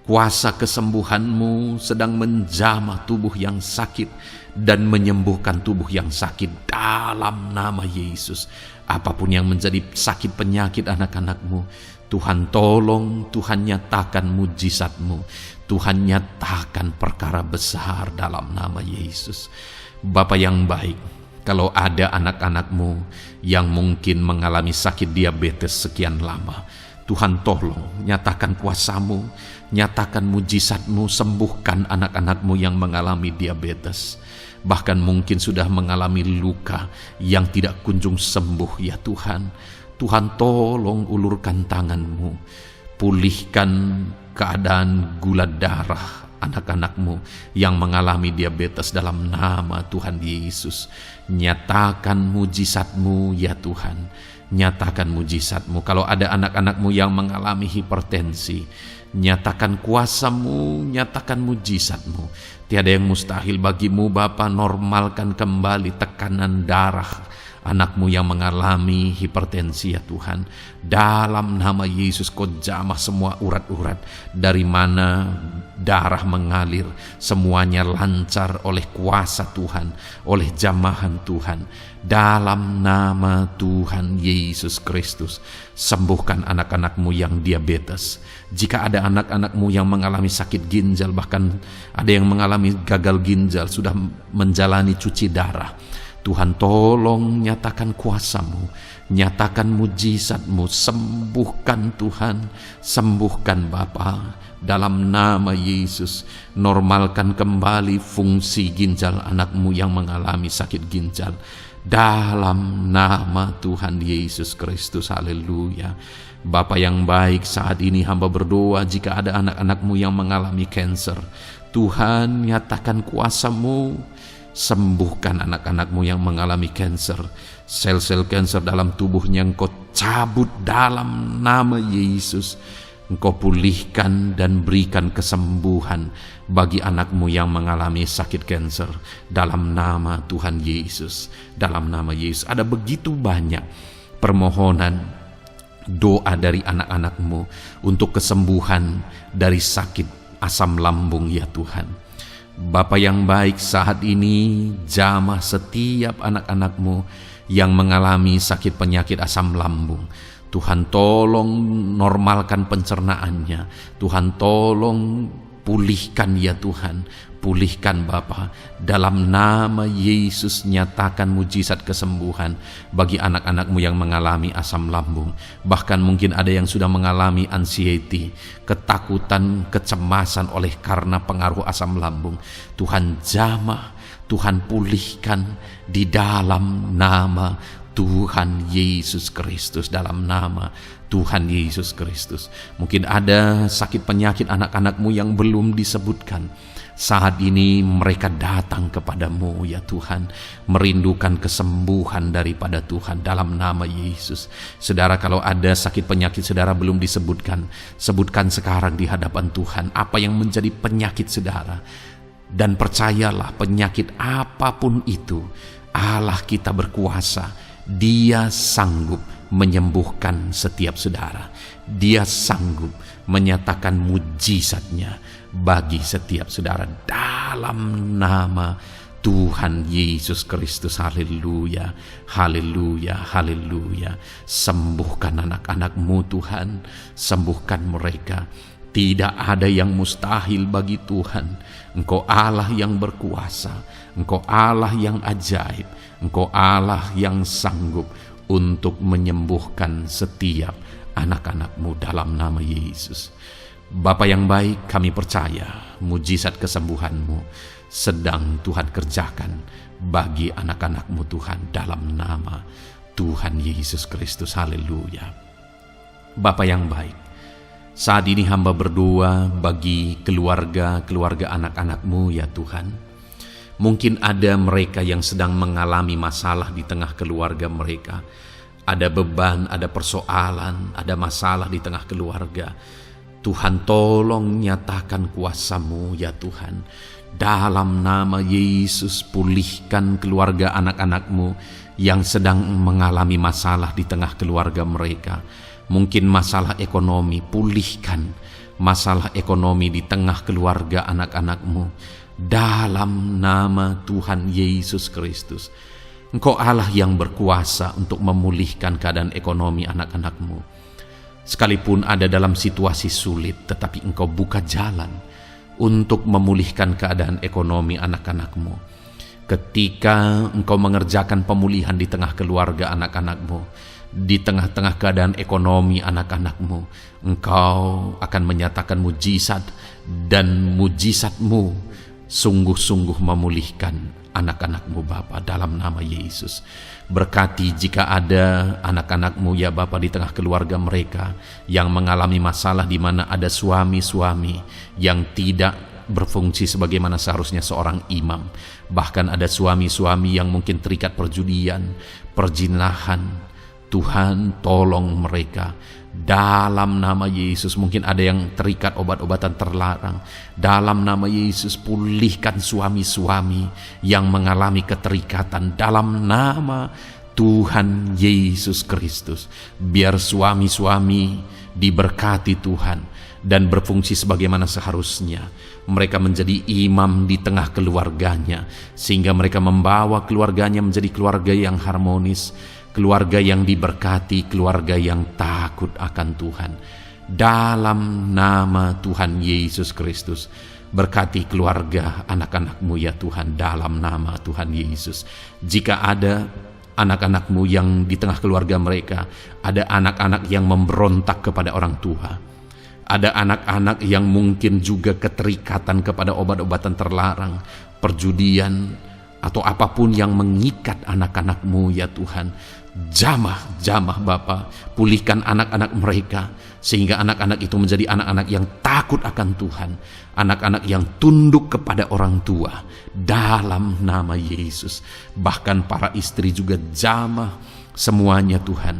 Kuasa kesembuhan-Mu sedang menjamah tubuh yang sakit dan menyembuhkan tubuh yang sakit dalam nama Yesus. Apapun yang menjadi sakit penyakit anak-anak-Mu, Tuhan tolong, Tuhan nyatakan mujizat-Mu, Tuhan nyatakan perkara besar dalam nama Yesus. Bapa yang baik, kalau ada anak-anak-Mu yang mungkin mengalami sakit diabetes sekian lama, Tuhan tolong, nyatakan kuasa-Mu, nyatakan mujizat-Mu, sembuhkan anak-anak-Mu yang mengalami diabetes. Bahkan mungkin sudah mengalami luka yang tidak kunjung sembuh ya Tuhan. Tuhan tolong ulurkan tangan-Mu, pulihkan keadaan gula darah anak-anak-Mu yang mengalami diabetes dalam nama Tuhan Yesus. Nyatakan mujizat-Mu ya Tuhan, nyatakan mujizat-Mu. Kalau ada anak-anak-Mu yang mengalami hipertensi, nyatakan kuasa-Mu, nyatakan mujizat-Mu. Tiada yang mustahil bagi-Mu Bapa. Normalkan kembali tekanan darah anak-Mu yang mengalami hipertensi ya Tuhan. Dalam nama Yesus, Kau jamah semua urat-urat dari mana darah mengalir, semuanya lancar oleh kuasa Tuhan, oleh jamahan Tuhan. Dalam nama Tuhan Yesus Kristus, sembuhkan anak-anak-Mu yang diabetes. Jika ada anak-anak-Mu yang mengalami sakit ginjal, bahkan ada yang mengalami gagal ginjal, sudah menjalani cuci darah, Tuhan tolong nyatakan kuasa-Mu, nyatakan mujizat-Mu, sembuhkan Tuhan, sembuhkan Bapa. Dalam nama Yesus, normalkan kembali fungsi ginjal anak-Mu yang mengalami sakit ginjal. Dalam nama Tuhan Yesus Kristus, haleluya. Bapa yang baik, saat ini hamba berdoa jika ada anak-anak-Mu yang mengalami kanker, Tuhan nyatakan kuasa-Mu, Sembuhkan anak-anak-Mu yang mengalami kanker. Sel-sel kanker dalam tubuhnya Engkau cabut dalam nama Yesus. Engkau pulihkan dan berikan kesembuhan bagi anak-Mu yang mengalami sakit kanker. Dalam nama Tuhan Yesus. Dalam nama Yesus. Ada begitu banyak permohonan, doa dari anak-anak-Mu untuk kesembuhan dari sakit asam lambung ya Tuhan. Bapa yang baik, saat ini jamah setiap anak-anak-Mu yang mengalami sakit penyakit asam lambung. Tuhan tolong normalkan pencernaannya. Tuhan tolong pulihkan ya Tuhan. Pulihkan Bapa. Dalam nama Yesus nyatakan mujizat kesembuhan bagi anak-anak-Mu yang mengalami asam lambung. Bahkan mungkin ada yang sudah mengalami anxiety, ketakutan, kecemasan oleh karena pengaruh asam lambung. Tuhan jamah, Tuhan pulihkan di dalam nama Tuhan Yesus Kristus. Dalam nama Tuhan Yesus Kristus. Mungkin ada sakit penyakit anak-anak-Mu yang belum disebutkan. Saat ini mereka datang kepadamu ya Tuhan, merindukan kesembuhan daripada Tuhan dalam nama Yesus. Saudara, kalau ada sakit penyakit saudara belum disebutkan, sebutkan sekarang di hadapan Tuhan apa yang menjadi penyakit saudara. Dan percayalah, penyakit apapun itu, Allah kita berkuasa. Dia sanggup menyembuhkan setiap saudara. Dia sanggup menyatakan mujizatnya bagi setiap saudara dalam nama Tuhan Yesus Kristus. Haleluya, haleluya, haleluya. Sembuhkan anak-anak-Mu Tuhan, sembuhkan mereka. Tidak ada yang mustahil bagi Tuhan. Engkau Allah yang berkuasa, Engkau Allah yang ajaib, Engkau Allah yang sanggup untuk menyembuhkan setiap anak-anak-Mu dalam nama Yesus. Bapa yang baik, kami percaya mujizat kesembuhan-Mu sedang Tuhan kerjakan bagi anak-anak-Mu Tuhan dalam nama Tuhan Yesus Kristus. Haleluya. Bapa yang baik, saat ini hamba berdoa bagi keluarga anak-anak-Mu ya Tuhan. Mungkin ada mereka yang sedang mengalami masalah di tengah keluarga mereka. Ada beban, ada persoalan, ada masalah di tengah keluarga. Tuhan tolong nyatakan kuasa-Mu ya Tuhan. Dalam nama Yesus pulihkan keluarga anak-anak-Mu yang sedang mengalami masalah di tengah keluarga mereka. Mungkin masalah ekonomi, pulihkan masalah ekonomi di tengah keluarga anak-anak-Mu. Dalam nama Tuhan Yesus Kristus. Engkau Allah yang berkuasa untuk memulihkan keadaan ekonomi anak-anak-Mu. Sekalipun ada dalam situasi sulit, tetapi Engkau buka jalan untuk memulihkan keadaan ekonomi anak-anak-Mu. Ketika Engkau mengerjakan pemulihan di tengah keluarga anak-anak-Mu, di tengah-tengah keadaan ekonomi anak-anak-Mu, Engkau akan menyatakan mujizat, dan mujizat-Mu sungguh-sungguh memulihkan anak-anak-Mu Bapa dalam nama Yesus. Berkati jika ada anak-anak-Mu ya Bapa di tengah keluarga mereka yang mengalami masalah di mana ada suami-suami yang tidak berfungsi sebagaimana seharusnya seorang imam. Bahkan ada suami-suami yang mungkin terikat perjudian, perjinahan. Tuhan tolong mereka dalam nama Yesus. Mungkin ada yang terikat obat-obatan terlarang. Dalam nama Yesus pulihkan suami-suami yang mengalami keterikatan dalam nama Tuhan Yesus Kristus. Biar suami-suami diberkati Tuhan dan berfungsi sebagaimana seharusnya. Mereka menjadi imam di tengah keluarganya, sehingga mereka membawa keluarganya menjadi keluarga yang harmonis, keluarga yang diberkati, keluarga yang takut akan Tuhan. Dalam nama Tuhan Yesus Kristus, berkati keluarga anak-anak-Mu ya Tuhan, dalam nama Tuhan Yesus. Jika ada anak-anak-Mu yang di tengah keluarga mereka, ada anak-anak yang memberontak kepada orang tua, ada anak-anak yang mungkin juga keterikatan kepada obat-obatan terlarang, perjudian, atau apapun yang mengikat anak-anak-Mu ya Tuhan. Jamah Bapa, pulihkan anak-anak mereka sehingga anak-anak itu menjadi anak-anak yang takut akan Tuhan, anak-anak yang tunduk kepada orang tua dalam nama Yesus. Bahkan para istri juga jamah semuanya Tuhan,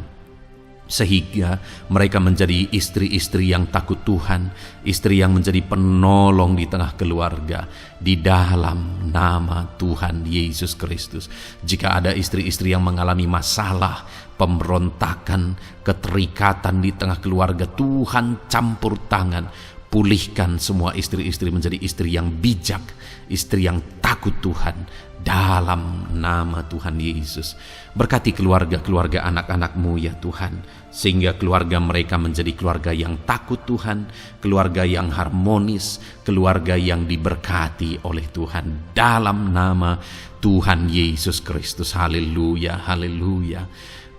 sehingga mereka menjadi istri-istri yang takut Tuhan, istri yang menjadi penolong di tengah keluarga di dalam nama Tuhan Yesus Kristus. Jika ada istri-istri yang mengalami masalah, pemberontakan, keterikatan di tengah keluarga, Tuhan campur tangan, pulihkan semua istri-istri menjadi istri yang bijak, istri yang takut Tuhan dalam nama Tuhan Yesus. Berkati keluarga-keluarga anak-anak-Mu ya Tuhan, sehingga keluarga mereka menjadi keluarga yang takut Tuhan, keluarga yang harmonis, keluarga yang diberkati oleh Tuhan dalam nama Tuhan Yesus Kristus. Haleluya, haleluya.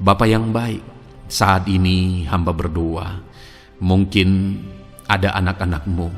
Bapa yang baik, saat ini hamba berdoa, mungkin ada anak-anak-Mu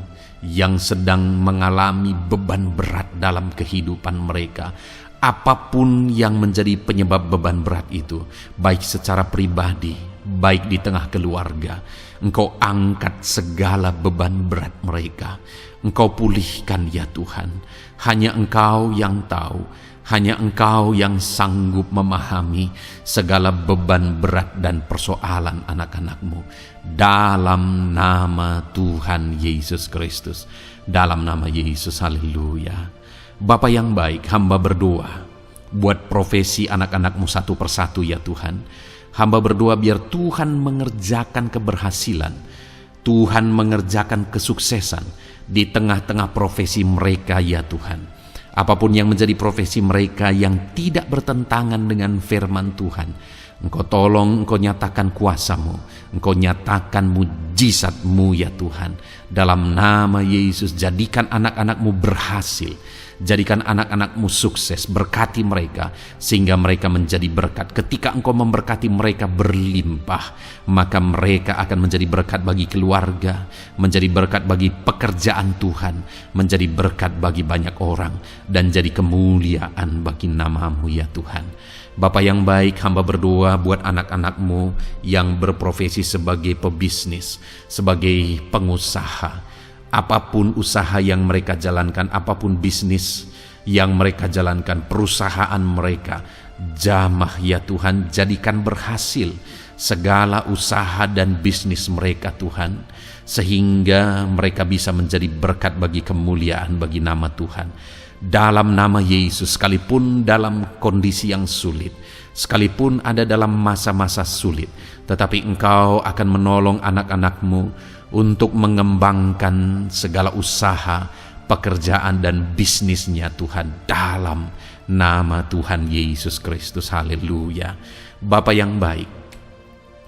yang sedang mengalami beban berat dalam kehidupan mereka. Apapun yang menjadi penyebab beban berat itu, baik secara pribadi, baik di tengah keluarga, Engkau angkat segala beban berat mereka. Engkau pulihkan ya Tuhan. Hanya Engkau yang tahu, hanya Engkau yang sanggup memahami segala beban berat dan persoalan anak-anak-Mu. Dalam nama Tuhan Yesus Kristus, dalam nama Yesus, haleluya. Bapa yang baik, hamba berdoa buat profesi anak-anak-Mu satu persatu ya Tuhan. Hamba berdoa biar Tuhan mengerjakan keberhasilan, Tuhan mengerjakan kesuksesan di tengah-tengah profesi mereka ya Tuhan. Apapun yang menjadi profesi mereka yang tidak bertentangan dengan firman Tuhan, Engkau tolong, Engkau nyatakan kuasa-Mu, Engkau nyatakan mujizat-Mu ya Tuhan. Dalam nama Yesus, jadikan anak-anak-Mu berhasil, jadikan anak-anak-Mu sukses, berkati mereka sehingga mereka menjadi berkat. Ketika Engkau memberkati mereka berlimpah, maka mereka akan menjadi berkat bagi keluarga, menjadi berkat bagi pekerjaan Tuhan, menjadi berkat bagi banyak orang, dan jadi kemuliaan bagi nama-Mu ya Tuhan. Bapa yang baik, hamba berdoa buat anak-anak-Mu yang berprofesi sebagai pebisnis, sebagai pengusaha. Apapun usaha yang mereka jalankan, apapun bisnis yang mereka jalankan, perusahaan mereka, jamah ya Tuhan, jadikan berhasil segala usaha dan bisnis mereka Tuhan, sehingga mereka bisa menjadi berkat bagi kemuliaan bagi nama Tuhan. Dalam nama Yesus, sekalipun dalam kondisi yang sulit, sekalipun ada dalam masa-masa sulit, tetapi Engkau akan menolong anak-anak-Mu untuk mengembangkan segala usaha, pekerjaan dan bisnisnya Tuhan, dalam nama Tuhan Yesus Kristus. Haleluya. Bapa yang baik,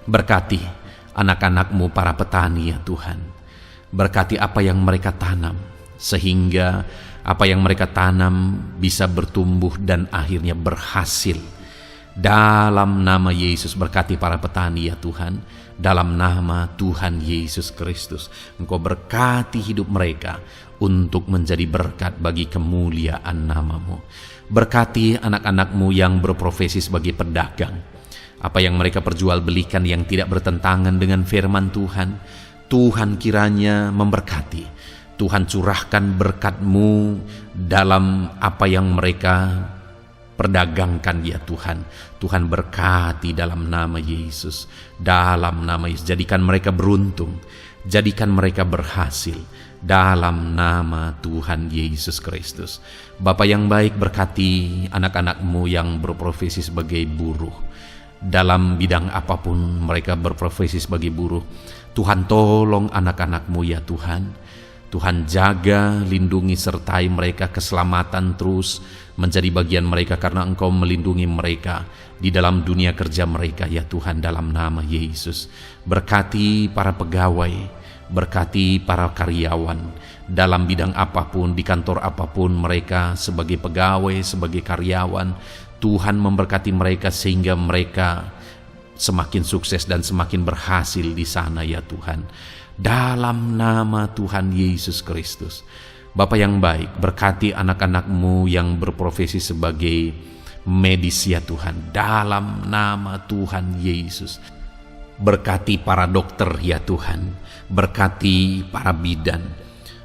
berkati anak-anak-Mu para petani ya Tuhan. Berkati apa yang mereka tanam, sehingga apa yang mereka tanam bisa bertumbuh dan akhirnya berhasil. Dalam nama Yesus, berkati para petani ya Tuhan. Dalam nama Tuhan Yesus Kristus, Engkau berkati hidup mereka untuk menjadi berkat bagi kemuliaan nama-Mu. Berkati anak-anak-Mu yang berprofesi sebagai pedagang. Apa yang mereka perjualbelikan yang tidak bertentangan dengan firman Tuhan, Tuhan kiranya memberkati. Tuhan curahkan berkat-Mu dalam apa yang mereka perdagangkan ya Tuhan. Tuhan berkati dalam nama Yesus. Dalam nama Yesus, jadikan mereka beruntung, jadikan mereka berhasil dalam nama Tuhan Yesus Kristus. Bapa yang baik, berkati anak-anak-Mu yang berprofesi sebagai buruh. Dalam bidang apapun mereka berprofesi sebagai buruh, Tuhan tolong anak-anak-Mu ya Tuhan. Tuhan jaga, lindungi, sertai mereka, keselamatan terus menjadi bagian mereka karena Engkau melindungi mereka di dalam dunia kerja mereka ya Tuhan, dalam nama Yesus. Berkati para pegawai, berkati para karyawan dalam bidang apapun, di kantor apapun mereka sebagai pegawai, sebagai karyawan. Tuhan memberkati mereka sehingga mereka semakin sukses dan semakin berhasil di sana ya Tuhan. Dalam nama Tuhan Yesus Kristus. Bapa yang baik, berkati anak-anak-Mu yang berprofesi sebagai medis ya Tuhan. Dalam nama Tuhan Yesus. Berkati para dokter ya Tuhan, berkati para bidan,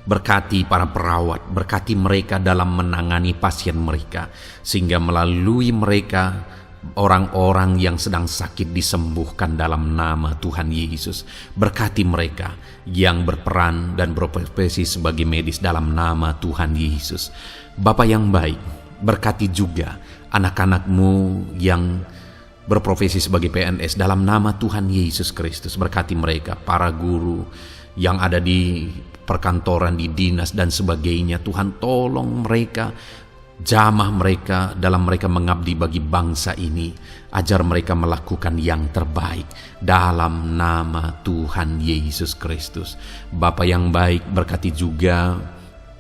berkati para perawat, berkati mereka dalam menangani pasien mereka, sehingga melalui mereka orang-orang yang sedang sakit disembuhkan dalam nama Tuhan Yesus. Berkati mereka yang berperan dan berprofesi sebagai medis dalam nama Tuhan Yesus. Bapa yang baik, berkati juga anak-anak-Mu yang berprofesi sebagai PNS dalam nama Tuhan Yesus Kristus. Berkati mereka, para guru yang ada di perkantoran, di dinas dan sebagainya. Tuhan, tolong mereka, jamah mereka dalam mereka mengabdi bagi bangsa ini. Ajar mereka melakukan yang terbaik dalam nama Tuhan Yesus Kristus. Bapa yang baik, berkati juga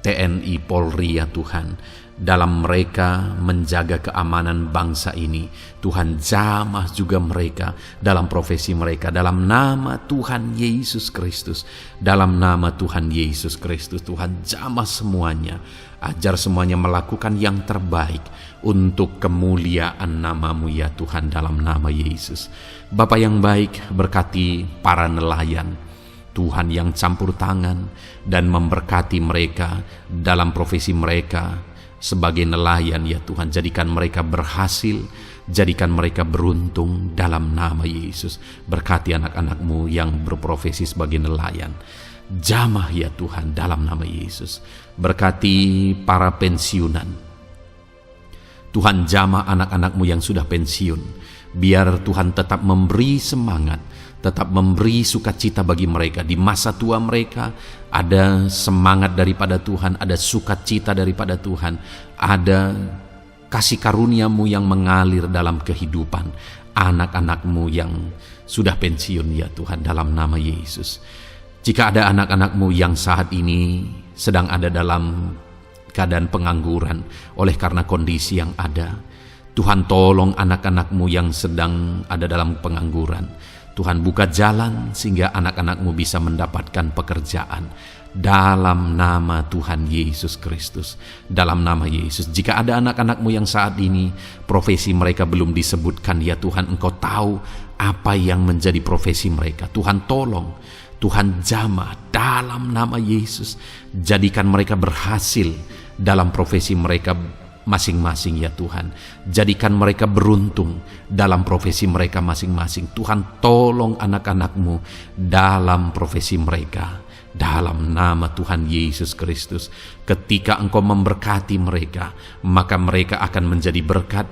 TNI Polri ya Tuhan, dalam mereka menjaga keamanan bangsa ini. Tuhan, jamah juga mereka dalam profesi mereka dalam nama Tuhan Yesus Kristus. Dalam nama Tuhan Yesus Kristus, Tuhan, jamah semuanya, ajar semuanya melakukan yang terbaik untuk kemuliaan nama-Mu ya Tuhan, dalam nama Yesus. Bapa yang baik, berkati para nelayan Tuhan yang campur tangan dan memberkati mereka dalam profesi mereka sebagai nelayan ya Tuhan. Jadikan mereka berhasil, jadikan mereka beruntung dalam nama Yesus. Berkati anak-anak-Mu yang berprofesi sebagai nelayan, jamah ya Tuhan dalam nama Yesus. Berkati para pensiunan Tuhan, jamah anak-anak-Mu yang sudah pensiun. Biar Tuhan tetap memberi semangat, tetap memberi sukacita bagi mereka. Di masa tua mereka ada semangat daripada Tuhan, ada sukacita daripada Tuhan, ada kasih karunia-Mu yang mengalir dalam kehidupan anak-anak-Mu yang sudah pensiun ya Tuhan, dalam nama Yesus. Jika ada anak-anak-Mu yang saat ini sedang ada dalam keadaan pengangguran oleh karena kondisi yang ada, Tuhan, tolong anak-anak-Mu yang sedang ada dalam pengangguran. Tuhan, buka jalan sehingga anak-anak-Mu bisa mendapatkan pekerjaan dalam nama Tuhan Yesus Kristus. Dalam nama Yesus. Jika ada anak-anak-Mu yang saat ini profesi mereka belum disebutkan ya Tuhan, Engkau tahu apa yang menjadi profesi mereka. Tuhan, tolong, Tuhan, jamah dalam nama Yesus. Jadikan mereka berhasil dalam profesi mereka masing-masing ya Tuhan. Jadikan mereka beruntung dalam profesi mereka masing-masing. Tuhan, tolong anak-anak-Mu dalam profesi mereka dalam nama Tuhan Yesus Kristus. Ketika Engkau memberkati mereka, maka mereka akan menjadi berkat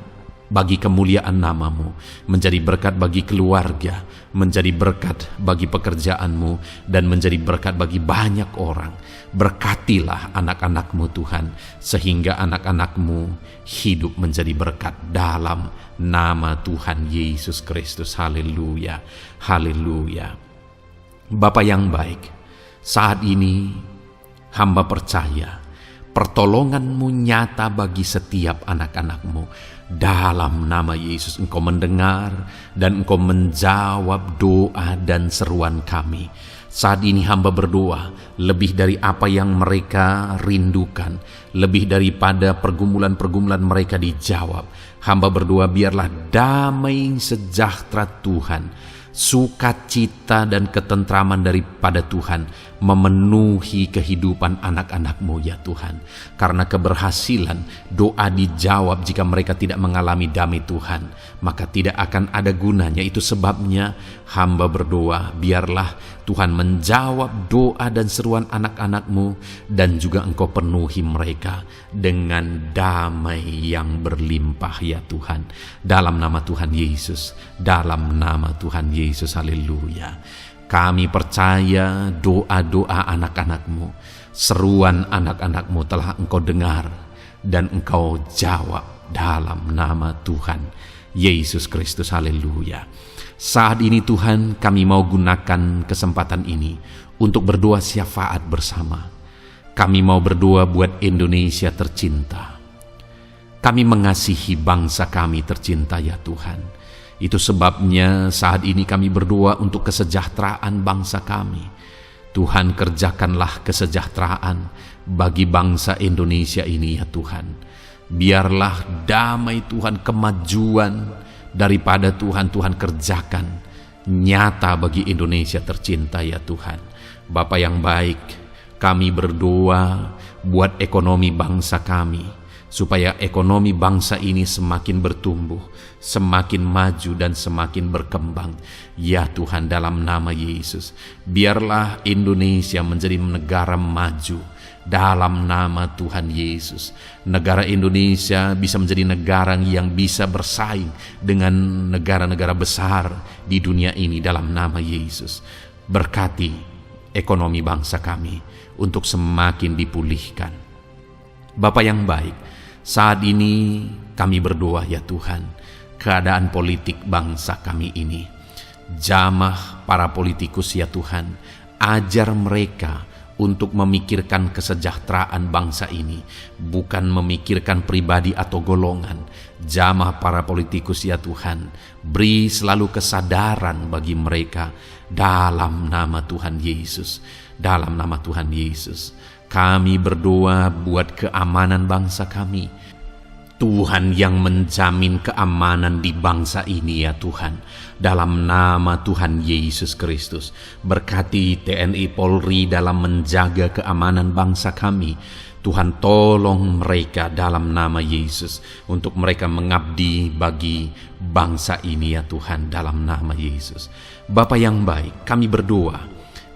bagi kemuliaan nama-Mu, menjadi berkat bagi keluarga, menjadi berkat bagi pekerjaan-Mu, dan menjadi berkat bagi banyak orang. Berkatilah anak-anak-Mu Tuhan, sehingga anak-anak-Mu hidup menjadi berkat dalam nama Tuhan Yesus Kristus. Haleluya, haleluya. Bapa yang baik, saat ini hamba percaya pertolongan-Mu nyata bagi setiap anak-anak-Mu. Dalam nama Yesus, Engkau mendengar dan Engkau menjawab doa dan seruan kami. Saat ini hamba berdoa lebih dari apa yang mereka rindukan, lebih daripada pergumulan-pergumulan mereka dijawab. Hamba berdoa biarlah damai sejahtera Tuhan, sukacita dan ketentraman daripada Tuhan memenuhi kehidupan anak-anak-Mu ya Tuhan. Karena keberhasilan doa dijawab jika mereka tidak mengalami damai Tuhan, maka tidak akan ada gunanya. Itu sebabnya hamba berdoa biarlah Tuhan menjawab doa dan seruan anak-anak-Mu, dan juga Engkau penuhi mereka dengan damai yang berlimpah ya Tuhan. Dalam nama Tuhan Yesus, dalam nama Tuhan Yesus, haleluya. Kami percaya doa-doa anak-anak-Mu, seruan anak-anak-Mu telah Engkau dengar dan Engkau jawab dalam nama Tuhan Yesus Kristus, haleluya. Saat ini Tuhan, kami mau gunakan kesempatan ini untuk berdoa syafaat bersama. Kami mau berdoa buat Indonesia tercinta. Kami mengasihi bangsa kami tercinta ya Tuhan. Itu sebabnya saat ini kami berdoa untuk kesejahteraan bangsa kami. Tuhan, kerjakanlah kesejahteraan bagi bangsa Indonesia ini ya Tuhan. Biarlah damai Tuhan, kemajuan daripada Tuhan kerjakan nyata bagi Indonesia tercinta ya Tuhan. Bapa yang baik, kami berdoa buat ekonomi bangsa kami, supaya ekonomi bangsa ini semakin bertumbuh, semakin maju dan semakin berkembang. Ya Tuhan, dalam nama Yesus, biarlah Indonesia menjadi negara maju. Dalam nama Tuhan Yesus, negara Indonesia bisa menjadi negara yang bisa bersaing dengan negara-negara besar di dunia ini. Dalam nama Yesus, berkati ekonomi bangsa kami untuk semakin dipulihkan. Bapa yang baik, saat ini kami berdoa ya Tuhan, keadaan politik bangsa kami ini, jamah para politikus ya Tuhan, ajar mereka untuk memikirkan kesejahteraan bangsa ini, bukan memikirkan pribadi atau golongan. Jamah para politikus ya Tuhan, beri selalu kesadaran bagi mereka dalam nama Tuhan Yesus. Dalam nama Tuhan Yesus, kami berdoa buat keamanan bangsa kami. Tuhan yang menjamin keamanan di bangsa ini ya Tuhan. Dalam nama Tuhan Yesus Kristus, berkati TNI Polri dalam menjaga keamanan bangsa kami. Tuhan, tolong mereka dalam nama Yesus untuk mereka mengabdi bagi bangsa ini ya Tuhan, dalam nama Yesus. Bapa yang baik, kami berdoa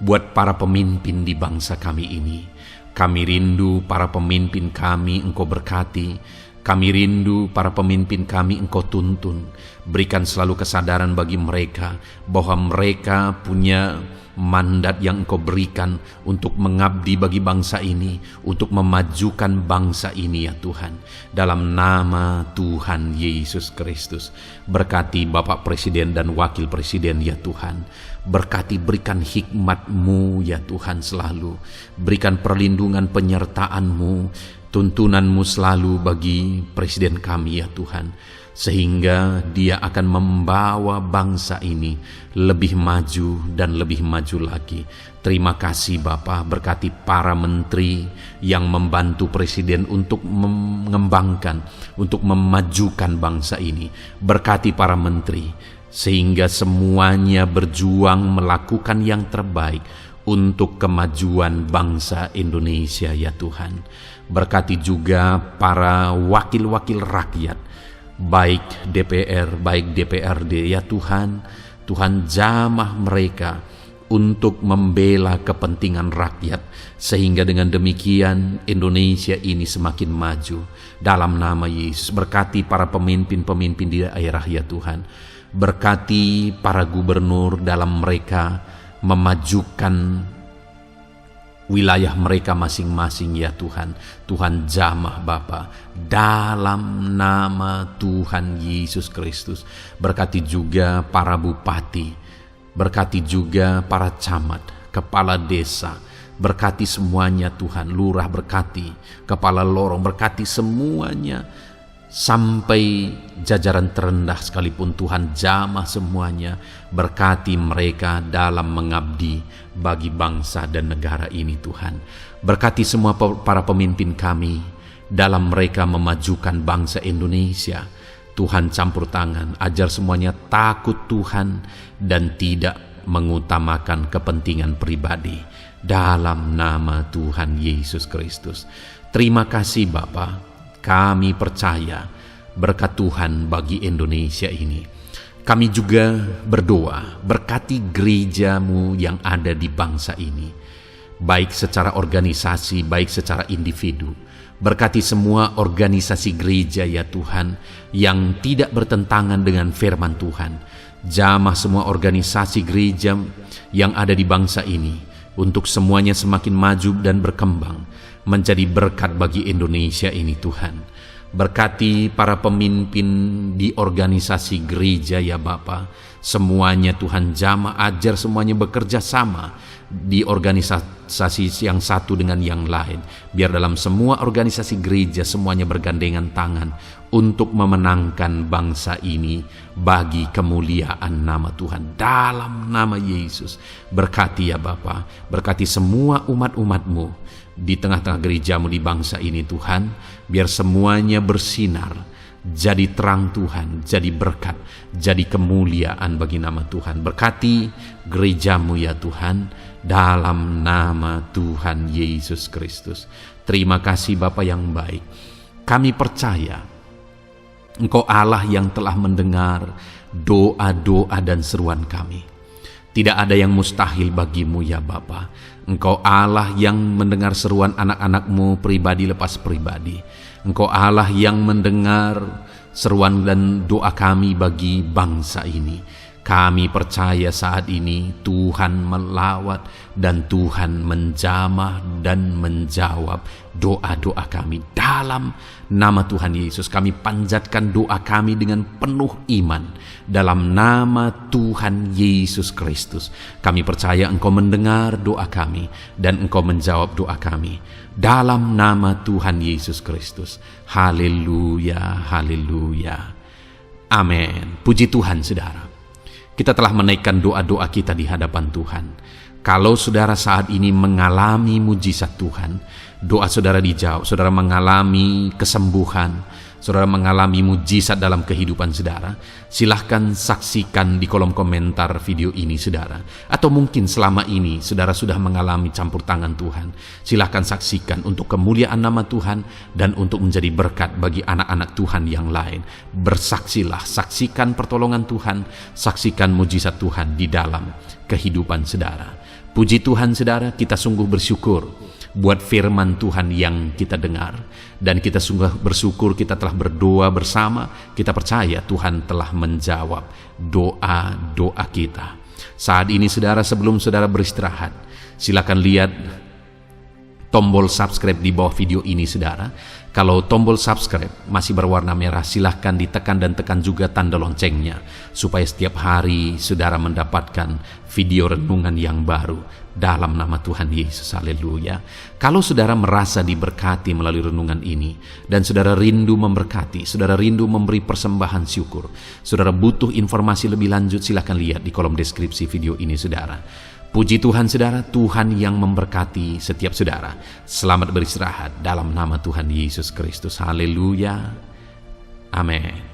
buat para pemimpin di bangsa kami ini. Kami rindu para pemimpin kami Engkau berkati. Kami rindu para pemimpin kami Engkau tuntun. Berikan selalu kesadaran bagi mereka bahwa mereka punya mandat yang Engkau berikan untuk mengabdi bagi bangsa ini, untuk memajukan bangsa ini ya Tuhan. Dalam nama Tuhan Yesus Kristus, berkati Bapak Presiden dan Wakil Presiden ya Tuhan. Berkati, berikan hikmat-Mu ya Tuhan selalu. Berikan perlindungan penyertaan-Mu, tuntunan-Mu selalu bagi Presiden kami ya Tuhan, sehingga dia akan membawa bangsa ini lebih maju dan lebih maju lagi. Terima kasih Bapa, berkati para menteri yang membantu Presiden untuk mengembangkan, untuk memajukan bangsa ini. Berkati para menteri, sehingga semuanya berjuang melakukan yang terbaik untuk kemajuan bangsa Indonesia ya Tuhan. Berkati juga para wakil-wakil rakyat, baik DPR, baik DPRD ya Tuhan. Tuhan, jamah mereka untuk membela kepentingan rakyat, sehingga dengan demikian Indonesia ini semakin maju. Dalam nama Yesus, berkati para pemimpin-pemimpin di daerah ya Tuhan. Berkati para gubernur dalam mereka memajukan wilayah mereka masing-masing ya Tuhan. Tuhan, jamah Bapa dalam nama Tuhan Yesus Kristus. Berkati juga para bupati, berkati juga para camat, kepala desa, berkati semuanya Tuhan. Lurah berkati, kepala lorong berkati semuanya, sampai jajaran terendah sekalipun Tuhan, jamah semuanya. Berkati mereka dalam mengabdi bagi bangsa dan negara ini Tuhan. Berkati semua para pemimpin kami dalam mereka memajukan bangsa Indonesia. Tuhan, campur tangan, ajar semuanya takut Tuhan dan tidak mengutamakan kepentingan pribadi. Dalam nama Tuhan Yesus Kristus. Terima kasih Bapa. Kami percaya berkat Tuhan bagi Indonesia ini. Kami juga berdoa, berkati gereja-Mu yang ada di bangsa ini, baik secara organisasi, baik secara individu. Berkati semua organisasi gereja ya Tuhan, yang tidak bertentangan dengan firman Tuhan. Jamah semua organisasi gereja yang ada di bangsa ini, untuk semuanya semakin maju dan berkembang, menjadi berkat bagi Indonesia ini Tuhan. Berkati para pemimpin di organisasi gereja ya Bapa. Semuanya Tuhan, jamah, ajar semuanya bekerja sama di organisasi yang satu dengan yang lain. Biar dalam semua organisasi gereja semuanya bergandengan tangan untuk memenangkan bangsa ini bagi kemuliaan nama Tuhan. Dalam nama Yesus, berkati ya Bapa, berkati semua umat-umat-Mu di tengah-tengah gereja-Mu di bangsa ini Tuhan. Biar semuanya bersinar jadi terang Tuhan, jadi berkat, jadi kemuliaan bagi nama Tuhan. Berkati gerejamu ya Tuhan, dalam nama Tuhan Yesus Kristus. Terima kasih Bapa yang baik. Kami percaya Engkau Allah yang telah mendengar doa-doa dan seruan kami. Tidak ada yang mustahil bagimu ya Bapa. Engkau Allah yang mendengar seruan anak-anakmu pribadi lepas pribadi. Engkau Allah yang mendengar seruan dan doa kami bagi bangsa ini. Kami percaya saat ini Tuhan melawat dan Tuhan menjamah dan menjawab doa-doa kami. Dalam nama Tuhan Yesus kami panjatkan doa kami dengan penuh iman. Dalam nama Tuhan Yesus Kristus kami percaya Engkau mendengar doa kami dan Engkau menjawab doa kami. Dalam nama Tuhan Yesus Kristus. Haleluya, haleluya. Amin. Puji Tuhan saudara. Kita telah menaikkan doa-doa kita di hadapan Tuhan. Kalau saudara saat ini mengalami mujizat Tuhan, doa saudara dijawab, saudara mengalami kesembuhan, saudara mengalami mujizat dalam kehidupan saudara, silahkan saksikan di kolom komentar video ini saudara. Atau mungkin selama ini saudara sudah mengalami campur tangan Tuhan, silahkan saksikan untuk kemuliaan nama Tuhan dan untuk menjadi berkat bagi anak-anak Tuhan yang lain. Bersaksilah, saksikan pertolongan Tuhan, saksikan mujizat Tuhan di dalam kehidupan saudara. Puji Tuhan saudara, kita sungguh bersyukur buat firman Tuhan yang kita dengar. Dan kita sungguh bersyukur kita telah berdoa bersama. Kita percaya Tuhan telah menjawab doa-doa kita. Saat ini saudara, sebelum saudara beristirahat, silakan lihat tombol subscribe di bawah video ini saudara. Kalau tombol subscribe masih berwarna merah, silahkan ditekan dan tekan juga tanda loncengnya, supaya setiap hari saudara mendapatkan video renungan yang baru dalam nama Tuhan Yesus. Haleluya. Kalau saudara merasa diberkati melalui renungan ini, dan saudara rindu memberkati, saudara rindu memberi persembahan syukur, saudara butuh informasi lebih lanjut, silahkan lihat di kolom deskripsi video ini saudara. Puji Tuhan saudara, Tuhan yang memberkati setiap saudara. Selamat beristirahat dalam nama Tuhan Yesus Kristus. Haleluya. Amin.